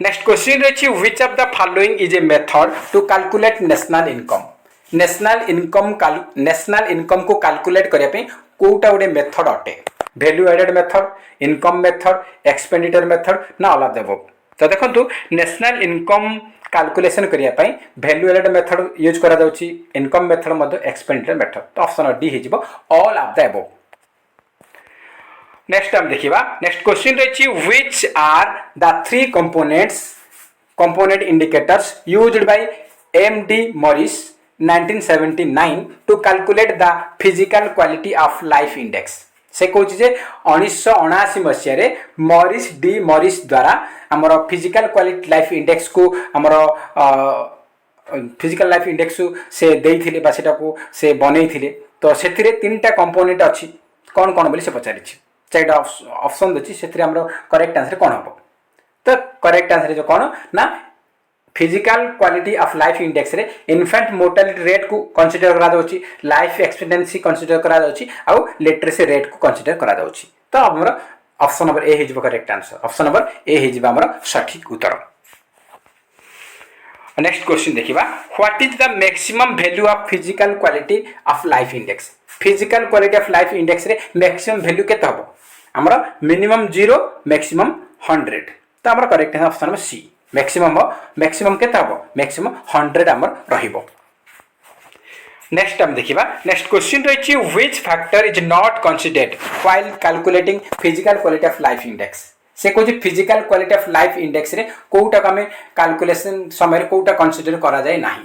नेक्स्ट क्वेश्चन रही which of the following is a method to calculate national income national income को कैलकुलेट करिया पे कोटा गोटे मेथड अटे value added method income method expenditure method ना ऑल ऑफ द अबव तो देखंतु नेशनल इनकम कैलकुलेशन करिया पई वैल्यू एडेड मेथड यूज करा जाउची इनकम मेथड मध्य एक्सपेंडिचर मेथड तो ऑप्शन डी हे जिवो all of the above next हम देखिबा नेक्स्ट क्वेश्चन रही which are the three component indicators used by MD Morris 1979 to calculate the physical quality of life index से कहूँ जे 1979 मसीह Morris D Morris द्वारा आमर फिजिकल क्वालिटी लाइफ इंडेक्स को आमर physical life index से देइथिले बा सेटा को से बनैथिले तो सेथिरे तीनटा कंपोनेंट अछि कौन कौन बोली से पचारि छी चारटा ऑप्शन दछि सेथिरे हमरो करेक्ट आंसर कोन हबो तो करेक्ट आंसर जो कौन ना physical quality of life index रे इन्फेंट मोर्टालिटी रेट को कंसीडर करा दउची लाइफ एक्सपेक्टेंसी कंसीडर करा दउची आ लिटरेसी रेट को कंसीडर करा दउची तो हमर ऑप्शन नंबर ए हिजबो correct answer option number A हिजबो हमर सटीक उत्तर। नेक्स्ट क्वेश्चन देखिबा what is the maximum value of physical quality of life index physical quality of life index रे मैक्सिमम वैल्यू केते हबो हमर मिनिमम 0 मैक्सिमम 100 तो हमर correct answer option number C maximum केते हबो मैक्सिमम 100 हमर रहिबो। नेक्स्ट हम देखिबा नेक्स्ट क्वेश्चन रहिछि which factor is not considered while calculating physical quality of life index से कहूँ physical quality of life index रे कोटा आम कैलकुलेशन समय कोटा कंसीडर करा जाए नाही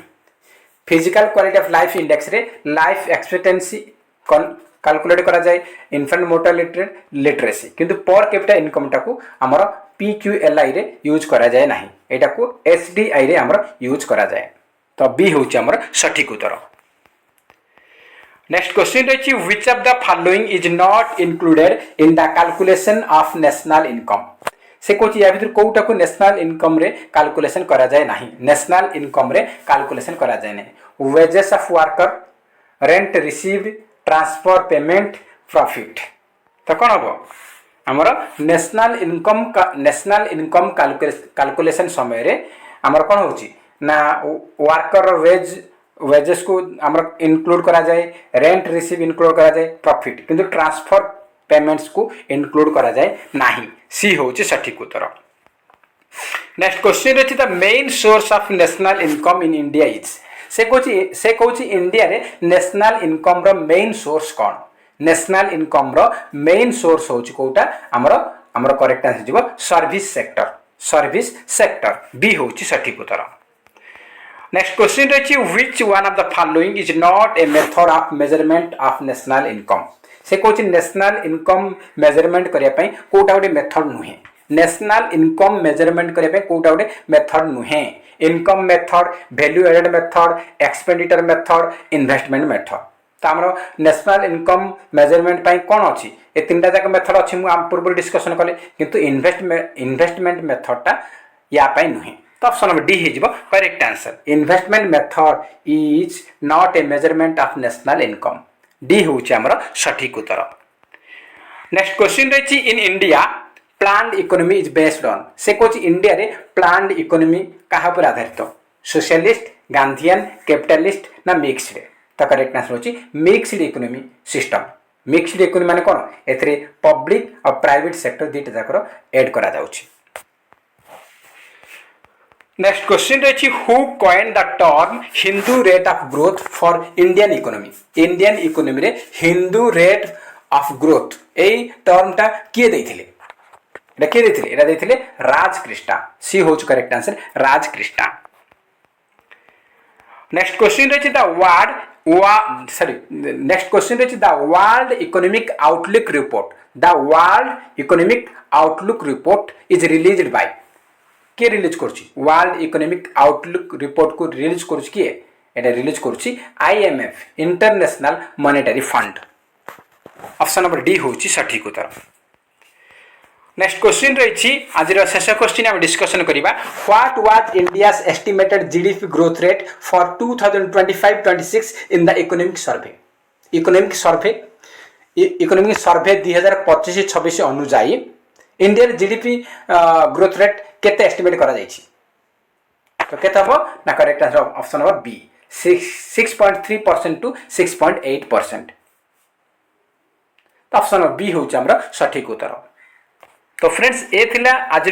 physical quality of life index रे लाइफ एक्सपेक्टेंसी कैलकुलेट करा जाए इन्फेंट मोर्टालिटी रेट लिटरेसी किंतु पर कैपिटा इनकम टाकू हमर PQLI रे यूज करा जाए नाही एटा को SDI रे हमर यूज करा जाए तो बी होची हमर सटीक उत्तर। नेक्स्ट क्वेश्चन रही which of the following is not included in the calculation of national income से कहूँ या भीतर कोटा को नेशनल इनकम रे कैलकुलेशन करा जाए नहीं नेशनल इनकम रे कैलकुलेशन करा जाए नहीं wages of worker rent received transfer payment profit तो कौन हम आमर नेशनल इनकम कैलकुलेशन समय रे आमर कौन होची ना वर्कर वेजेस को आमर इंक्लूड करा जाए रेंट रिसीव इंक्लूड करा जाए प्रॉफिट किंतु ट्रांसफर पेमेंट्स को इंक्लूड करा जाए नाही सी होची सटीक उत्तर। नेक्स्ट क्वेश्चन रही the main source of national income in India is से कहूँ इंडिया रे नेशनल इनकम रो मेन सोर्स कौन नेशनल इनकम रो मेन सोर्स होची कोटा आमर करेक्ट आंसर जीवो सर्विस सेक्टर बी होची सटीक उत्तर। नेक्स्ट क्वेश्चन रही which one of the following is not a method of measurement of national income से कहूँ नेशनल इनकम मेजरमेंट करने कोटा गोटे मेथड नुहे नेशनल इनकम मेजरमेंट करने कोटा गोटे मेथड नुहे income method value added method expenditure method investment method तो आम नेशनल इनकम मेजरमेंट कौन अच्छी ये तीन जाक मेथड अच्छी मुझे पूर्व डिस्कसन कले किंतु इन्वेस्टमेंट मेथडटा या नुहे तो ऑप्शन नंबर डी हो correct answer investment method is not A measurement of national income D हूँ आमर सटीक उत्तर। नेक्स्ट क्वेश्चन रही in India planned economy is based on से कहूँ इंडिया रे प्लान्ड इकोनॉमी क्या पर आधारित सोशलिस्ट गांधीयन कैपिटलिस्ट ना मिक्सड तो करेक्ट आंसर होची mixed economy system mixed economy माने कौन एथरे पब्लिक और प्राइवेट सेक्टर दुईटा जाकर एड करा जाउची। नेक्स्ट क्वेश्चन रही who coin the term Hindu rate of growth for Indian economy रे हिंदू रेट ऑफ ग्रोथ एई टर्मटा किए देथिले एटा देथिले राजकृष्ण सी होच correct answer Rajkrishna. Next question रही द नेक्स्ट क्वेश्चन रही the World Economic Outlook report is released by किए रिलीज करुच्ची वर्ल्ड इकोनॉमिक आउटलुक रिपोर्ट को रिलीज करुच्ची किए एटा रिलीज करुच्ची IMF International Monetary Fund option number D होची सटीक उत्तर। नेक्स्ट क्वेश्चन रही आज शेष क्वेश्चन आम डिस्कसन करवा what was India's estimated GDP growth rate for 2025-26 in the Economic Survey 2025-26 अनुजाई इंडिया GDP ग्रोथ रेट केते एस्टिमेट करा जायछि तो केते हबो ना correct answer option number B 6.3% to 6.8% तो ऑप्शन नंबर बी होउछ हमरा सटीक उत्तर। तो फ्रेंड्स ये थिला आज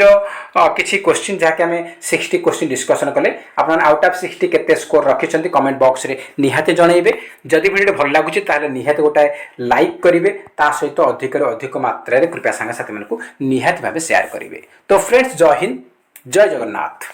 किसी क्वेश्चन जहाँकि आम 60 क्वेश्चन डिस्कसन कले आप आउट ऑफ 60 केते स्कोर रखिंट कमेंट बॉक्स रे निहाती जनइबे जदि वीडियो भल लगुच निहाती गोटाए लाइक करेंगे ता सहित अधिक अधिक मात्रा कृपया सांग साथी मानक निहाती भाव शेयर करेंगे। तो फ्रेंड्स जय हिंद जय जगन्नाथ।